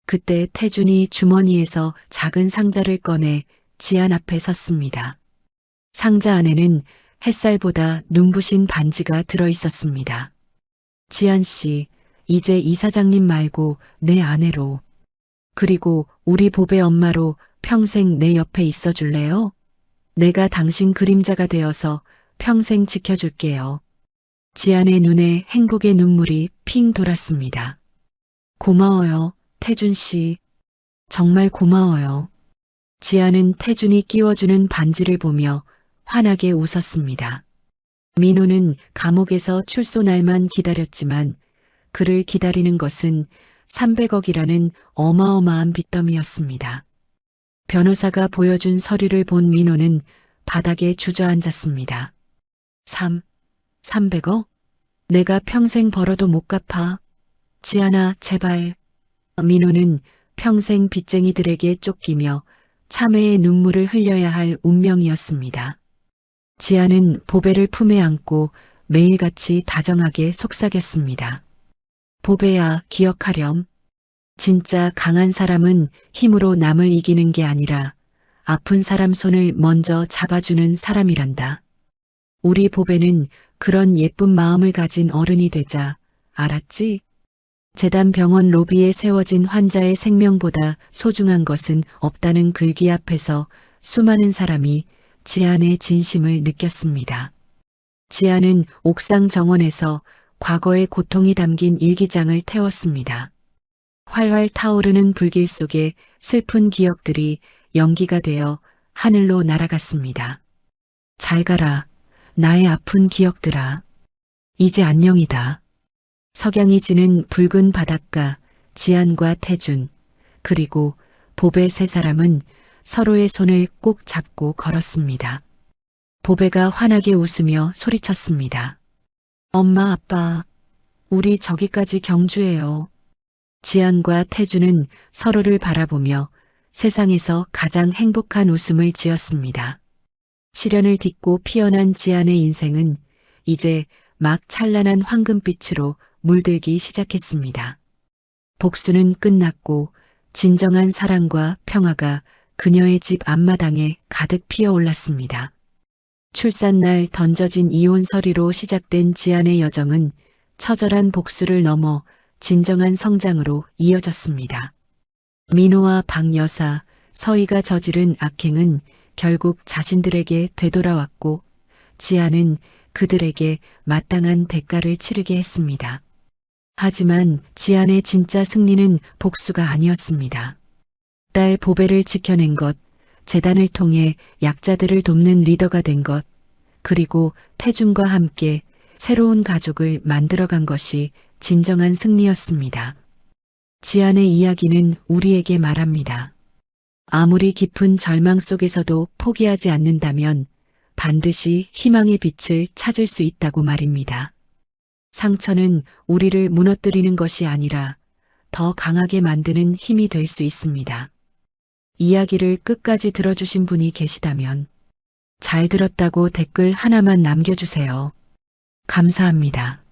그때 태준이 주머니에서 작은 상자를 꺼내 지안 앞에 섰습니다. 상자 안에는 햇살보다 눈부신 반지가 들어 있었습니다. 지안 씨, 이제 이사장님 말고 내 아내로, 그리고 우리 보배 엄마로 평생 내 옆에 있어 줄래요? 내가 당신 그림자가 되어서 평생 지켜줄게요. 지안의 눈에 행복의 눈물이 핑 돌았습니다. 고마워요, 태준 씨. 정말 고마워요. 지안은 태준이 끼워주는 반지를 보며 환하게 웃었습니다. 민호는 감옥에서 출소 날만 기다렸지만 그를 기다리는 것은 300억이라는 어마어마한 빚더미였습니다. 변호사가 보여준 서류를 본 민호는 바닥에 주저앉았습니다. 300억? 내가 평생 벌어도 못 갚아. 지안아, 제발. 민호는 평생 빚쟁이들에게 쫓기며 참회의 눈물을 흘려야 할 운명이었습니다. 지안은 보배를 품에 안고 매일같이 다정하게 속삭였습니다. 보배야, 기억하렴. 진짜 강한 사람은 힘으로 남을 이기는 게 아니라 아픈 사람 손을 먼저 잡아주는 사람이란다. 우리 보배는 그런 예쁜 마음을 가진 어른이 되자. 알았지? 재단 병원 로비에 세워진 환자의 생명보다 소중한 것은 없다는 글귀 앞에서 수많은 사람이 지안의 진심을 느꼈습니다. 지안은 옥상 정원에서 과거의 고통이 담긴 일기장을 태웠습니다. 활활 타오르는 불길 속에 슬픈 기억들이 연기가 되어 하늘로 날아갔습니다. 잘 가라, 나의 아픈 기억들아. 이제 안녕이다. 석양이 지는 붉은 바닷가, 지안과 태준, 그리고 보배 세 사람은 서로의 손을 꼭 잡고 걸었습니다. 보배가 환하게 웃으며 소리쳤습니다. 엄마, 아빠, 우리 저기까지 경주해요. 지안과 태준은 서로를 바라보며 세상에서 가장 행복한 웃음을 지었습니다. 시련을 딛고 피어난 지안의 인생은 이제 막 찬란한 황금빛으로 물들기 시작했습니다. 복수는 끝났고 진정한 사랑과 평화가 그녀의 집 앞마당에 가득 피어올랐습니다. 출산날 던져진 이혼 서류로 시작된 지안의 여정은 처절한 복수를 넘어 진정한 성장으로 이어졌습니다. 민호와 박 여사, 서희가 저지른 악행은 결국 자신들에게 되돌아왔고 지안은 그들에게 마땅한 대가를 치르게 했습니다. 하지만 지안의 진짜 승리는 복수가 아니었습니다. 딸 보배를 지켜낸 것, 재단을 통해 약자들을 돕는 리더가 된 것, 그리고 태준과 함께 새로운 가족을 만들어간 것이 진정한 승리였습니다. 지안의 이야기는 우리에게 말합니다. 아무리 깊은 절망 속에서도 포기하지 않는다면 반드시 희망의 빛을 찾을 수 있다고 말입니다. 상처는 우리를 무너뜨리는 것이 아니라 더 강하게 만드는 힘이 될 수 있습니다. 이야기를 끝까지 들어주신 분이 계시다면 잘 들었다고 댓글 하나만 남겨주세요. 감사합니다.